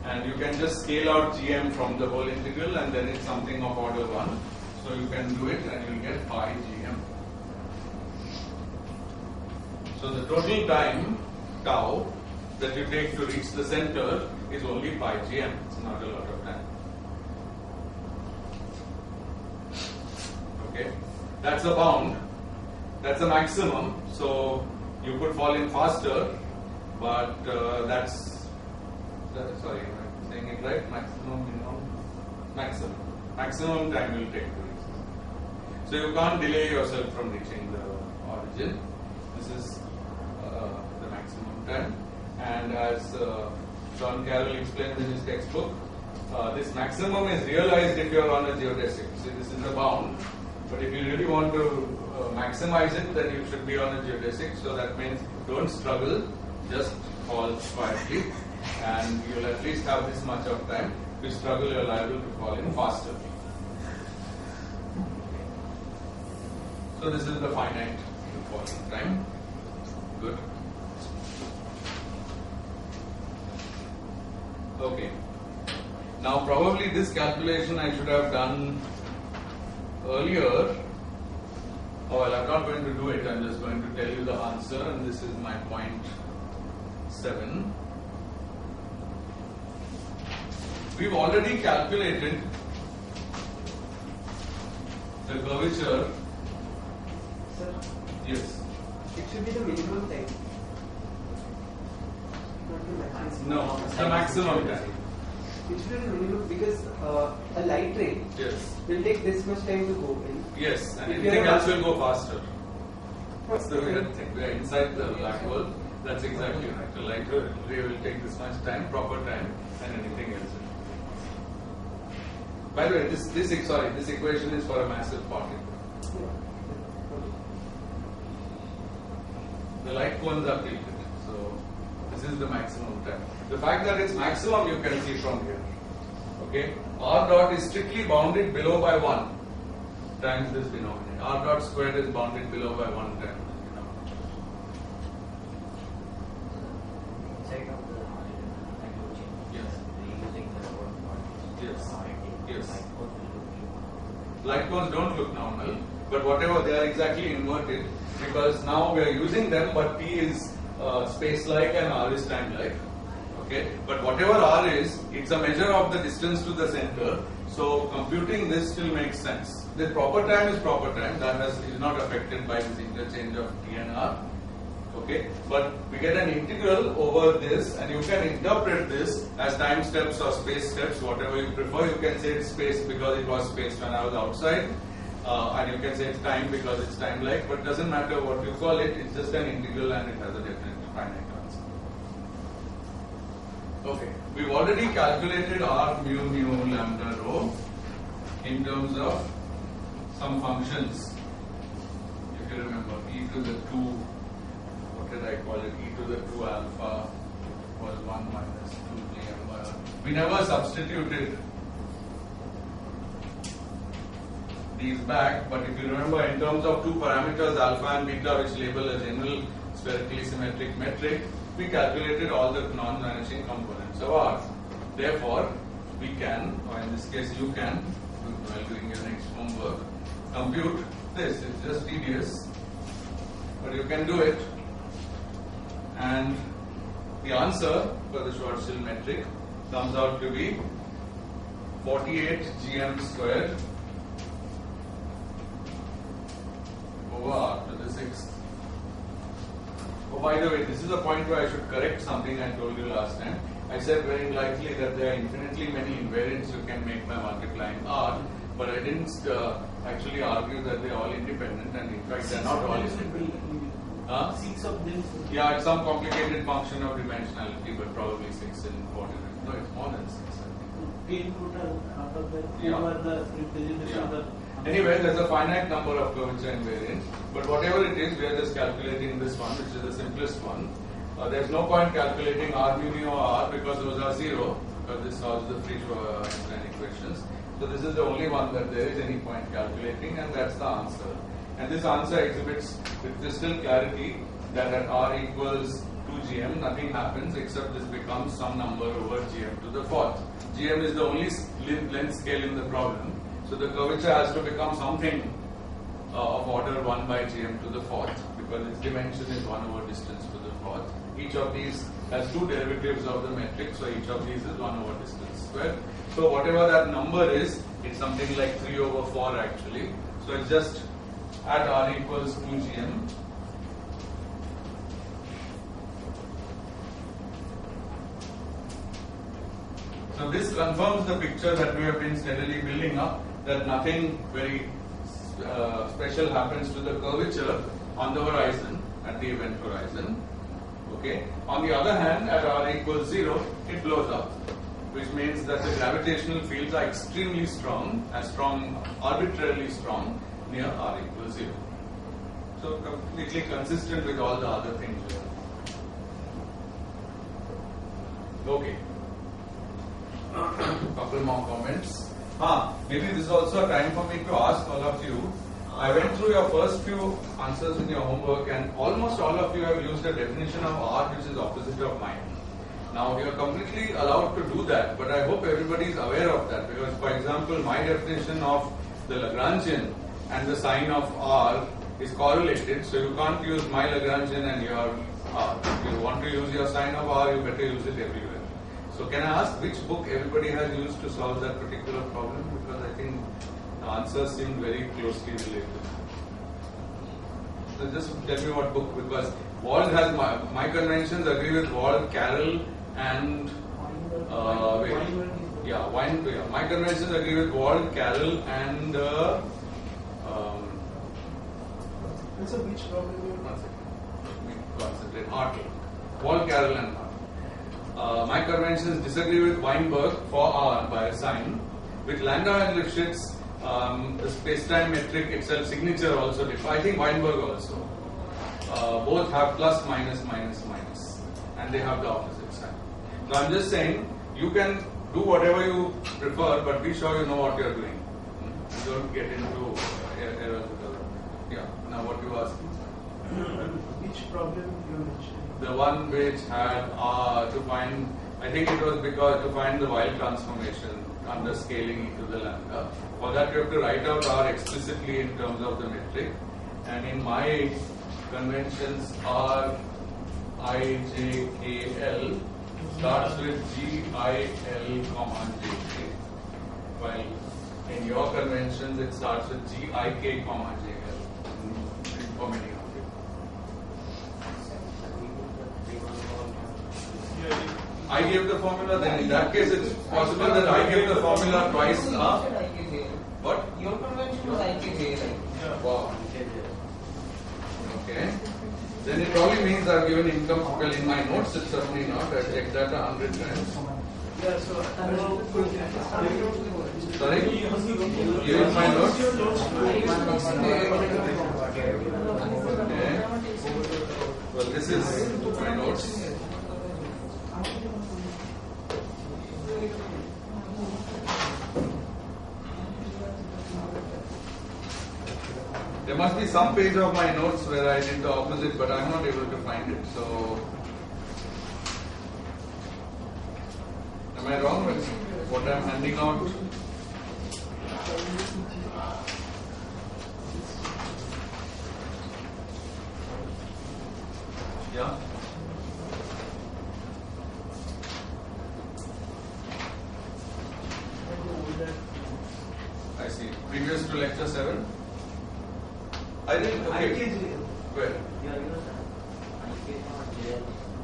and you can just scale out gm from the whole integral, and then it's something of order 1. So you can do it and you'll get pi gm. So the total time, tau, that you take to reach the center is only pi gm. It's not a lot of time. That's a bound. That's a maximum. So you could fall in faster, but sorry, am I saying it right? Maximum, maximum time will take to reach. So you can't delay yourself from reaching the origin. This is the maximum time, and as John Carroll explains in his textbook, this maximum is realized if you are on a geodesic. See, this is a bound, but if you really want to maximize it, then you should be on a geodesic. So that means don't struggle, just fall quietly, and you'll at least have this much of time. If you struggle, you're liable to fall in faster. So this is the finite falling time. Good. Okay. Now probably this calculation I should have done earlier. Oh, well, I'm not going to do it. I'm just going to tell you the answer, and this is my point 7. We've already calculated the curvature. Sir, Yes. it should be the minimum time. Not the maximum. No, it's the maximum time. It should be the minimum because a light ray Yes. will take this much time to go in. Yes, and If anything you are- else will go faster. That's the weird thing. We are inside the black hole. That's exactly right. The light ray will take this much time, proper time, and anything else. By the way, this equation is for a massive particle. The light cones are tilted, so this is the maximum time. The fact that it's maximum you can see from here. Okay, r dot is strictly bounded below by 1 times this denominator. R dot squared is bounded below by 1 times this denominator. Inside of the hydrogen, Yes. using the word particles. Yes. Yes. Like Light cones don't look normal, but whatever, they are exactly inverted because now we are using them, but t is space-like and r is time-like. Okay, but whatever r is, it's a measure of the distance to the center. So computing this still makes sense. The proper time is proper time. That is not affected by this interchange of t and r. Okay, but we get an integral over this, and you can interpret this as time steps or space steps, whatever you prefer. You can say it's space because it was space when I was outside, and you can say it's time because it's time-like, but it doesn't matter what you call it, it's just an integral and it has a definite finite answer. Okay, we've already calculated r mu lambda rho in terms of some functions. If you remember, e to the 2, what did I call it? E to the 2 alpha was 1 minus 2 gm. We never substituted these back, but if you remember, in terms of 2 parameters, alpha and beta, which label a general spherically symmetric metric, we calculated all the non-vanishing components of R. Therefore, we can, or in this case you can, while doing your next homework, compute this. It's just tedious, but you can do it. And the answer for the Schwarzschild metric comes out to be 48 gm squared over r to the 6th. Oh, by the way, this is a point where I should correct something I told you last time. I said very likely that there are infinitely many invariants you can make by multiplying r, but I didn't actually argue that they are all independent, and in fact they are not all independent. Huh? 6 of them. Yeah, it's some complicated function of dimensionality, but probably 6 in coordinate. No, it's more than 6, I think. We input out of the Yeah. over the representation of the. Anyway, there's a finite number of curvature invariants, but whatever it is, we are just calculating this one, which is the simplest one. There's no point calculating r mu or r because those are 0, because this solves the Frisch-Einstein equations. So this is the only one that there is any point calculating, and that's the answer. And this answer exhibits with crystal clarity that at r equals 2 gm, nothing happens except this becomes some number over gm to the 4th. Gm is the only length scale in the problem. So the curvature has to become something of order 1 by gm to the 4th, because its dimension is 1 over distance to the 4th. Each of these has 2 derivatives of the metric, so each of these is 1 over distance squared. So whatever that number is, it's something like 3 over 4 actually. So it's just at R equals 2gm. So this confirms the picture that we have been steadily building up, that nothing very special happens to the curvature on the horizon, at the event horizon. Okay. On the other hand, at R equals 0, it blows up, which means that the gravitational fields are extremely strong, arbitrarily strong, near R equals 0. So completely consistent with all the other things we have. Okay. Couple more comments. Maybe this is also a time for me to ask all of you. I went through your first few answers in your homework, and almost all of you have used a definition of R which is opposite of mine. Now you are completely allowed to do that, but I hope everybody is aware of that, because for example my definition of the Lagrangian and the sign of R is correlated, so you can't use my Lagrangian and your R. If you want to use your sign of R, you better use it everywhere. So can I ask which book everybody has used to solve that particular problem? Because I think the answers seem very closely related. So just tell me what book, because Wald has my conventions agree with Wald, Carroll, and my conventions agree with Wald, Carroll, and So which problem you one second. Let me concentrate. Hartley. Wald, Carroll, and Hartley. My conventions disagree with Weinberg for R by a sign. With Landau and Lifshitz, the space-time metric itself signature also differ. I think Weinberg also. Both have plus, minus, minus, minus, and they have the opposite sign. So I'm just saying, you can do whatever you prefer, but be sure you know what you're doing. You don't get into errors. Yeah. Now what you asking? which problem you mentioned? The one which had to find, I think it was because to find the Weyl transformation under scaling e to the lambda. For that you have to write out R explicitly in terms of the metric. And in my conventions, R, I, J, K, L starts with G, I, L, comma, J, K. While in your conventions it starts with G, I, K, comma, J, L. For many of you. I gave the formula, then in that case it's possible that I gave the formula twice. What? Your convention was IKJ, right? Wow. Okay. Then it probably means I've given income. Well, in my notes it's certainly not. I checked that 100 times. Yeah, so Sorry? You in my notes? Okay. Well, this is my notes. There must be some page of my notes where I did the opposite, but I'm not able to find it. So, am I wrong with what I'm handing out? Yeah? I see. Previous to lecture 7? I didn't. Okay. Where?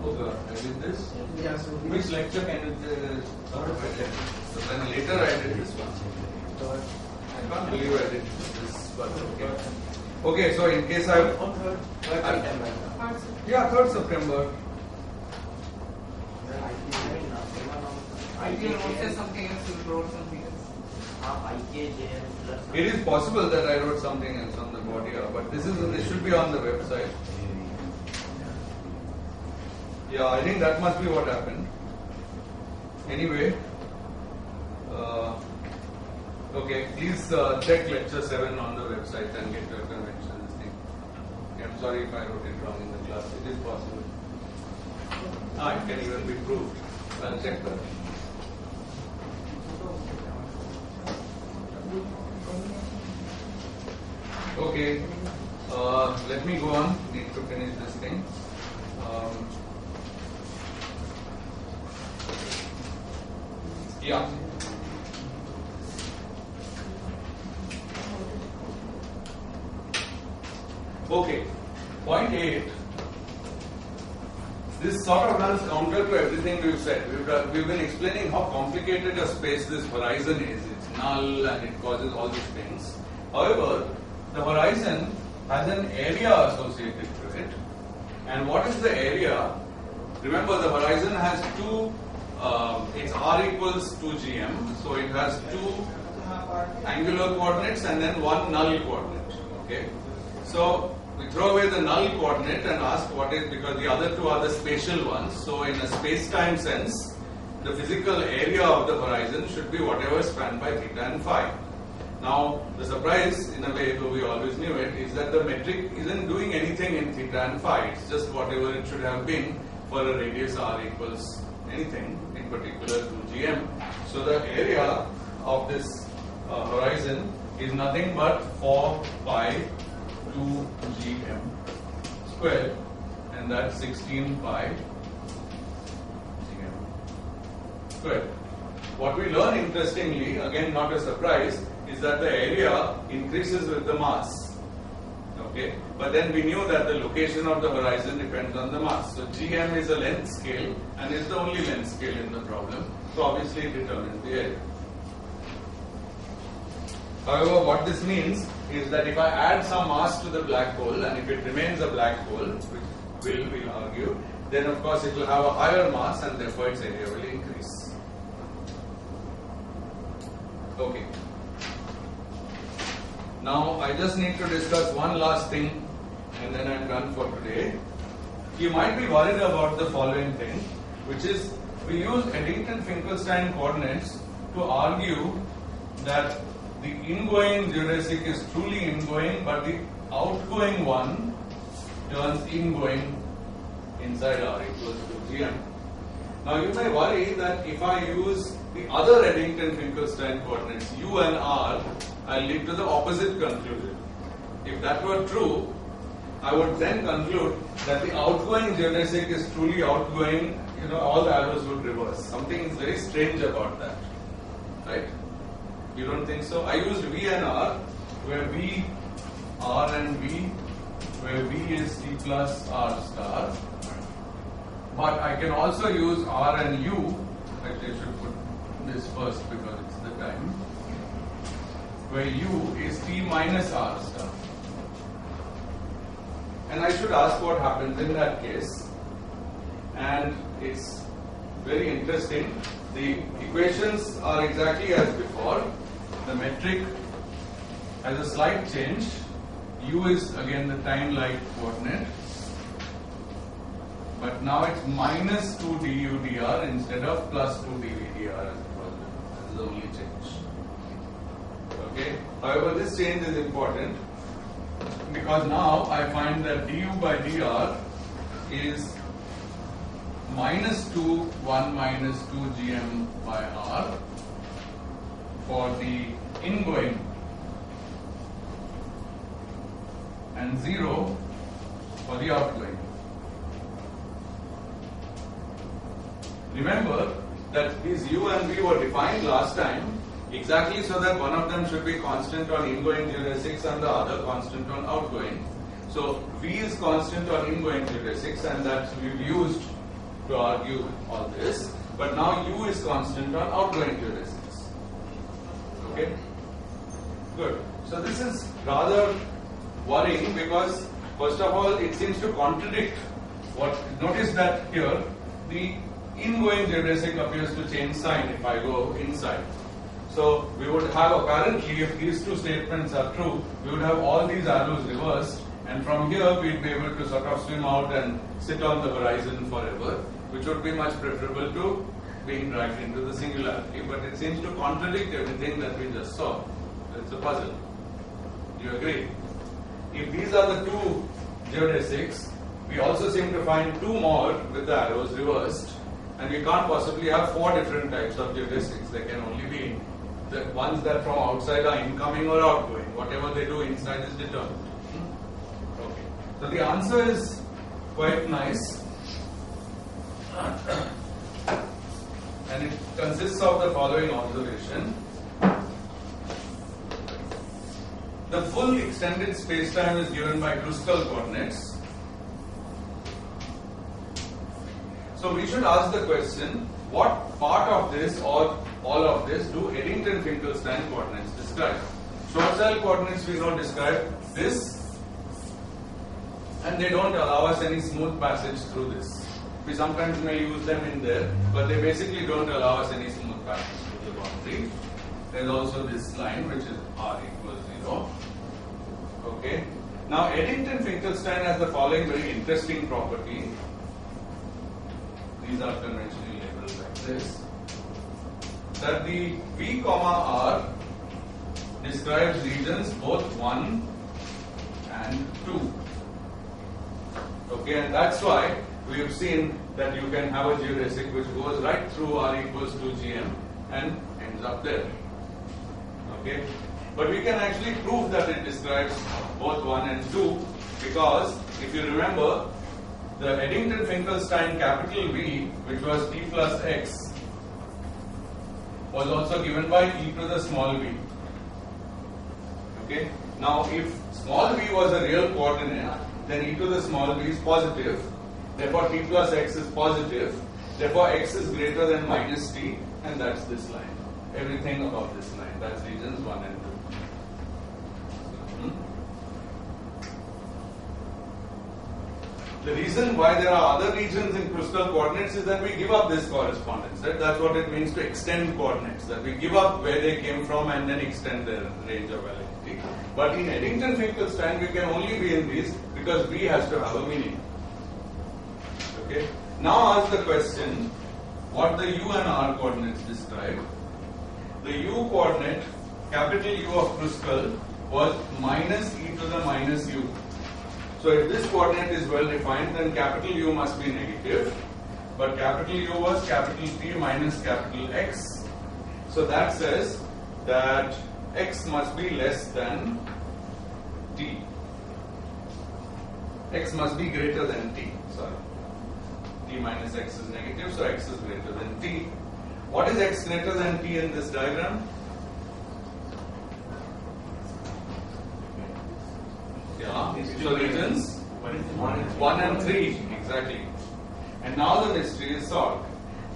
Oh God, I did this? yeah, so Which lecture can you So then later I did this one. I can't believe I did this, but okay. Okay, so in case I. Yeah, 3rd September. I wrote something else, you wrote something else. It is possible that I wrote something else on the body, but this should be on the website. Yeah, I think that must be what happened. Anyway, okay, please check lecture 7 on the website and get your conventions thing. I'm sorry if I wrote it wrong in the class. It is possible. It can even be proved. I'll check that. Okay, let me go on. Need to finish this thing. Yeah. Okay, point 8. This sort of runs counter to everything we've said. We've been explaining how complicated a space this horizon is. It's null and it causes all these things. However, the horizon has an area associated to it. And what is the area? Remember, the horizon has two, it's r equals 2gm. So it has two angular coordinates and then one null coordinate. Okay. So we throw away the null coordinate and ask what is, because the other two are the spatial ones. So in a space-time sense, the physical area of the horizon should be whatever spanned by theta and phi. Now, the surprise, in a way, though we always knew it, is that the metric isn't doing anything in theta and phi. It's just whatever it should have been for a radius r equals anything, in particular 2gm. So the area of this horizon is nothing but 4 pi 2gm squared, and that's 16 pi gm squared. What we learn, interestingly, again not a surprise, is that the area increases with the mass. Okay, but then we knew that the location of the horizon depends on the mass. So gm is a length scale and is the only length scale in the problem. So obviously it determines the area. However, what this means is that if I add some mass to the black hole and if it remains a black hole, which we'll argue, then of course it will have a higher mass and therefore its area will increase. Okay. Now I just need to discuss one last thing and then I'm done for today. You might be worried about the following thing, which is we use Eddington-Finkelstein coordinates to argue that the ingoing geodesic is truly ingoing, but the outgoing one turns ingoing inside R equals to gm. Now you may worry that if I use the other Eddington-Finkelstein coordinates u and r, I'll lead to the opposite conclusion. If that were true, I would then conclude that the outgoing geodesic is truly outgoing, all the arrows would reverse. Something is very strange about that, right? You don't think so? I used V and R, where V, R and V, where V is T plus R star. But I can also use R and U. Actually, I should put this first because it's the time. Where U is T minus R star. And I should ask what happens in that case. And it's very interesting. The equations are exactly as before. The metric has a slight change. U is again the time-like coordinate. But now it's minus 2 du dr instead of plus 2 dv dr as it was. That is the only change. Okay. However, this change is important because now I find that du by dr is minus 2 1 minus 2 gm by r for the ingoing and 0 for the outgoing. Remember that these u and v were defined last time exactly so that one of them should be constant on ingoing geodesics and the other constant on outgoing. So v is constant on ingoing geodesics and that we've used to argue all this, but now u is constant on outgoing geodesics. Okay? Good. So this is rather worrying because first of all it seems to contradict what, notice that here the ingoing geodesic appears to change sign if I go inside. So we would have apparently, if these two statements are true, we would have all these arrows reversed and from here we'd be able to sort of swim out and sit on the horizon forever, which would be much preferable to being dragged into the singularity, but it seems to contradict everything that we just saw. It's a puzzle. Do you agree? If these are the two geodesics, we also seem to find two more with the arrows reversed, and we can't possibly have 4 different types of geodesics. There can only be the ones that from outside are incoming or outgoing. Whatever they do inside is determined. Okay. So the answer is quite nice. And it consists of the following observation. the full extended spacetime is given by Kruskal coordinates. So we should ask the question, what part of this or all of this do Eddington-Finkelstein coordinates describe? Schwarzschild coordinates we know describe this, and they don't allow us any smooth passage through this. We sometimes may use them in there, but they basically don't allow us any smooth passage through the boundary. There's also this line which is r equals 0. Okay. Now Eddington-Finkelstein has the following very interesting property. These are conventionally labeled like this. That the V comma R describes regions both 1 and 2. Okay, and that's why we have seen that you can have a geodesic which goes right through R equals 2 GM and ends up there. Okay, but we can actually prove that it describes both 1 and 2 because if you remember, the Eddington-Finkelstein capital V, which was t plus x, was also given by e to the small v. Okay. Now, if small v was a real coordinate, then e to the small v is positive. Therefore, t plus x is positive. Therefore, x is greater than minus t, and that's this line. Everything about this line. That's regions 1 and 2. The reason why there are other regions in Kruskal coordinates is that we give up this correspondence. Right? That's what it means to extend coordinates. That we give up where they came from and then extend their range of validity. But in Eddington-Finkelstein, we can only be in these because V has to have a meaning. Okay. Now ask the question, what the U and R coordinates describe. The U coordinate, capital U of Kruskal, was minus e to the minus u. So if this coordinate is well defined, then capital U must be negative. But capital U was capital T minus capital X. So that says that X must be less than T. X must be greater than T. Sorry. T minus X is negative, so X is greater than T. What is X greater than T in this diagram? Yeah, so regions 1 and 3, exactly. And now the mystery is solved.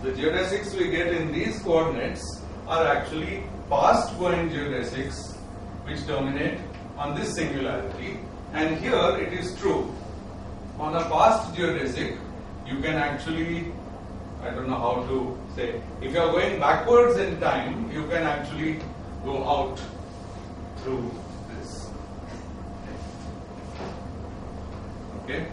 The geodesics we get in these coordinates are actually past going geodesics which terminate on this singularity. And here it is true. On a past geodesic, you can actually, I don't know how to say, if you are going backwards in time, you can actually go out through this. Okay?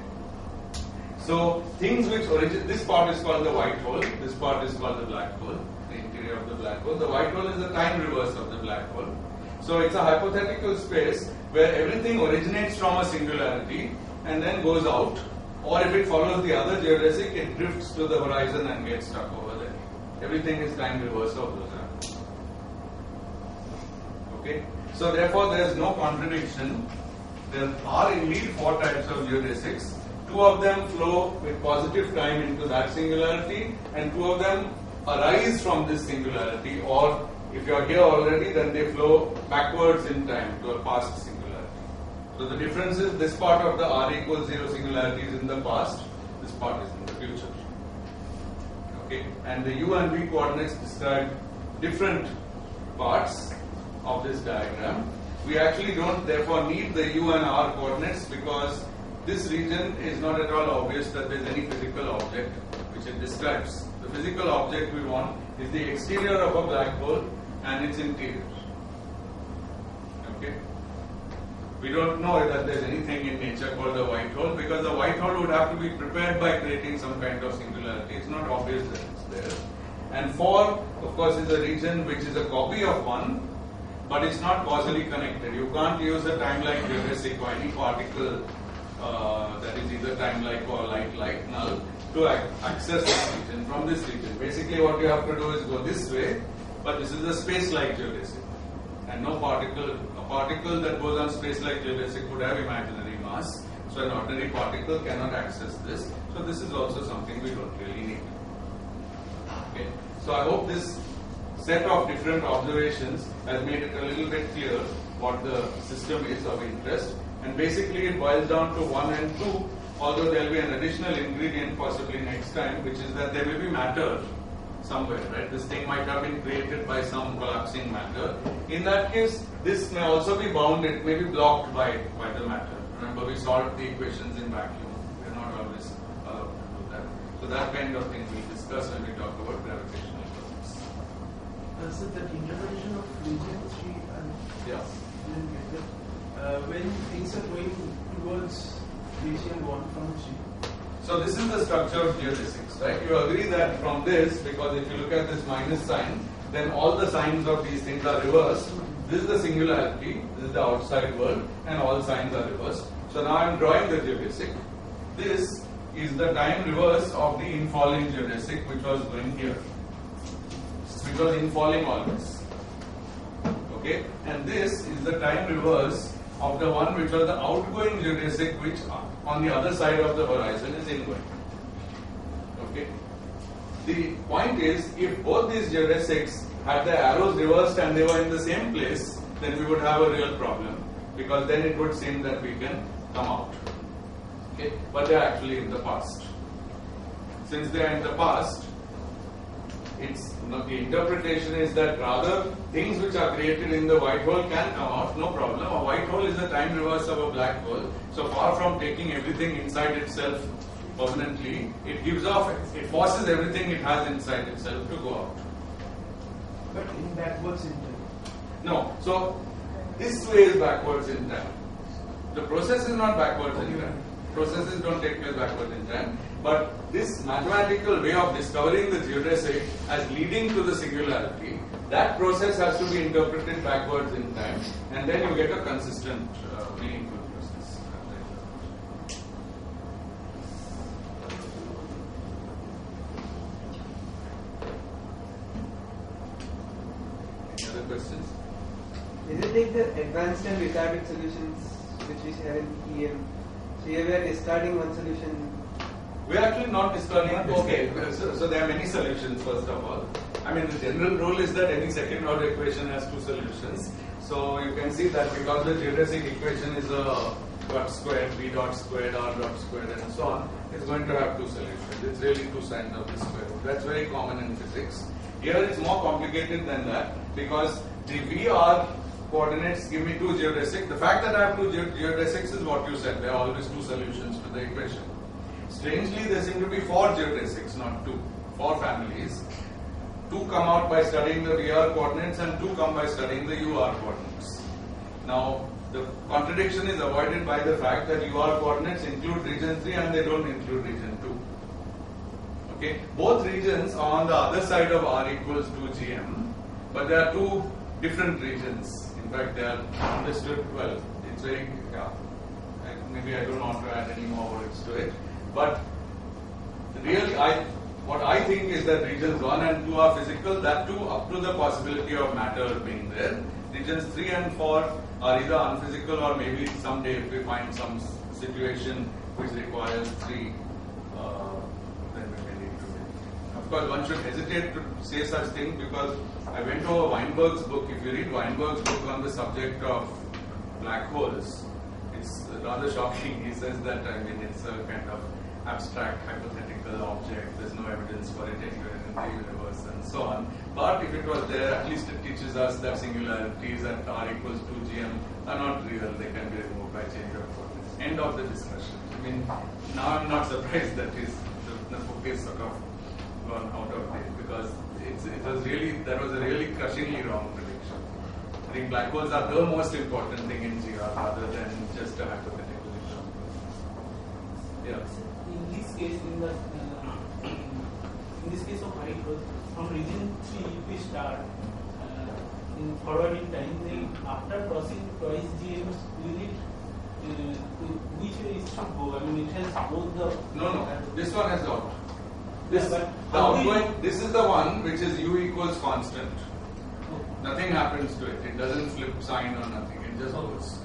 So, things which originate, this part is called the white hole, this part is called the black hole, the interior of the black hole. The white hole is the time reverse of the black hole. So, it's a hypothetical space where everything originates from a singularity and then goes out. Or if it follows the other geodesic, it drifts to the horizon and gets stuck over there. Everything is time reverse of those angles. Okay? So therefore there is no contradiction. There are indeed 4 types of geodesics. 2 of them flow with positive time into that singularity, and 2 of them arise from this singularity, or if you are here already, then they flow backwards in time to a past singularity. So the difference is this part of the R equals 0 singularity is in the past, this part is in the future. Okay, and the U and V coordinates describe different parts of this diagram. We actually don't therefore need the U and R coordinates because this region is not at all obvious that there is any physical object which it describes. The physical object we want is the exterior of a black hole and its interior. Okay. We don't know that there is anything in nature called a white hole because the white hole would have to be prepared by creating some kind of singularity. It's not obvious that it's there. And 4, of course, is a region which is a copy of 1, but it's not causally connected. You can't use a time-like geodesic or any particle that is either time-like or light null to access this region from this region. Basically, what you have to do is go this way, but this is a space-like geodesic. And no particle, a particle that goes on space-like geodesic would have imaginary mass. So an ordinary particle cannot access this. So this is also something we don't really need. Okay. So I hope this set of different observations has made it a little bit clear what the system is of interest. And basically it boils down to 1 and 2, although there will be an additional ingredient possibly next time, which is that there will be matter somewhere, right? This thing might have been created by some collapsing matter. In that case, this may also be bounded, may be blocked by the matter. Remember, we solved the equations in vacuum. We are not always allowed to do that. So that kind of thing we'll discuss when we talk about gravitational physics. So that interpretation of region 3 and Yeah. didn't get that. When things are going towards region 1 from 3. So this is the structure of geodesics, right? You agree that from this, because if you look at this minus sign, then all the signs of these things are reversed. This is the singularity, this is the outside world, and all signs are reversed. So now I am drawing the geodesic. This is the time reverse of the infalling geodesic, which was going here, which was infalling always. Okay, and this is the time reverse of the one which was the outgoing geodesic, which on the other side of the horizon is ingoing. Okay. The point is, if both these geodesics had the arrows reversed and they were in the same place, then we would have a real problem, because then it would seem that we can come out. Okay, but they are actually in the past. Since they are in the past, the interpretation is that rather things which are created in the white hole can come out, no problem. A white hole is a time reverse of a black hole. So far from taking everything inside itself permanently, it gives off, it forces everything it has inside itself to go out. But in backwards in time. No, so this way is backwards in time. The process is not backwards in time. Processes don't take place backwards in time. But this mathematical way of discovering the geodesic as leading to the singularity, that process has to be interpreted backwards in time, and then you get a consistent, meaningful process. Any other questions? Is it like the advanced and retarded solutions which we have in EM? So here we are discarding one solution. We are actually not discarding. Okay, so there are many solutions. First of all, I mean the general rule is that any second order equation has two solutions. So you can see that because the geodesic equation is a dot squared, v dot squared, r dot squared, and so on, it's going to have two solutions. It's really two sides of the square root. That's very common in physics. Here it's more complicated than that, because the VR coordinates give me two geodesics. The fact that I have two geodesics is what you said. There are always two solutions to the equation. Strangely, there seem to be four geodesics, not two. Four families. Two come out by studying the VR coordinates and two come by studying the UR coordinates. Now, the contradiction is avoided by the fact that UR coordinates include region 3 and they don't include region 2. Okay, both regions are on the other side of R equals 2GM, but there are two different regions. In fact, they are understood well. It's very, maybe I don't want to add any more words to it. But really, what I think is that regions 1 and 2 are physical, that too up to the possibility of matter being there. Regions 3 and 4 are either unphysical, or maybe someday if we find some situation which requires 3, then we may need to. Of course, one should hesitate to say such things, because I went over Weinberg's book. If you read Weinberg's book on the subject of black holes, it's rather shocking. He says that, it's a kind of abstract, hypothetical object. There's no evidence for it anywhere in the universe and so on. But if it was there, at least it teaches us that singularities at R equals 2GM are not real. They can be removed by change of coordinates. End of the discussion. Now I'm not surprised that the book is sort of gone out of date, because that was a really crushingly wrong prediction. I think black holes are the most important thing in GR rather than just a hypothetical example. Yeah. In this case, in this case of white hole, from region 3 if we start in forward in time, then after crossing twice GM, will it which way it should go? It has both the No. This one has out. This is the one which is U equals constant. Nothing happens to it. It doesn't flip sign or nothing. It just goes.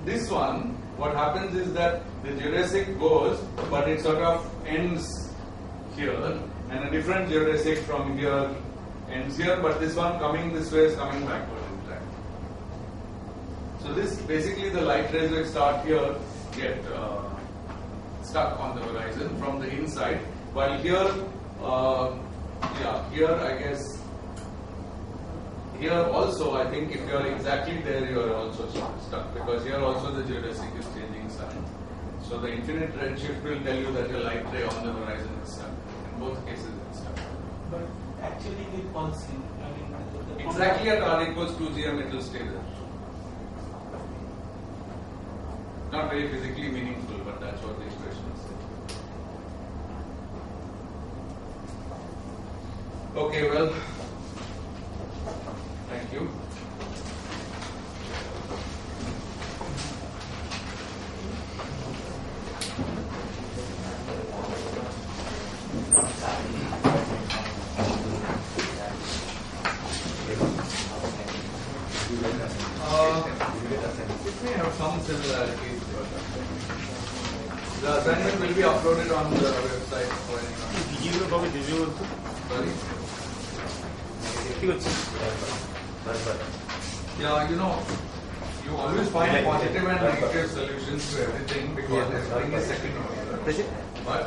This one, what happens is that the geodesic goes, but it sort of ends here, and a different geodesic from here ends here, but this one coming this way is coming backward in time. So this basically the light rays which start here get stuck on the horizon from the inside, while here, here I guess. Here also, I think if you are exactly there, you are also stuck, because here also the geodesic is changing sign. So the infinite redshift will tell you that a light ray on the horizon is stuck. In both cases, it's stuck. But actually with pulsing, I mean, the Exactly at r equals 2gm, it will stay there. Not very physically meaningful, but that's what the expression is. Okay, well, thank you. It may have some similarities. The assignment will be uploaded on the website for anyone. Sorry? Yeah, you know, you always find positive and negative solutions to everything because everything is second order. But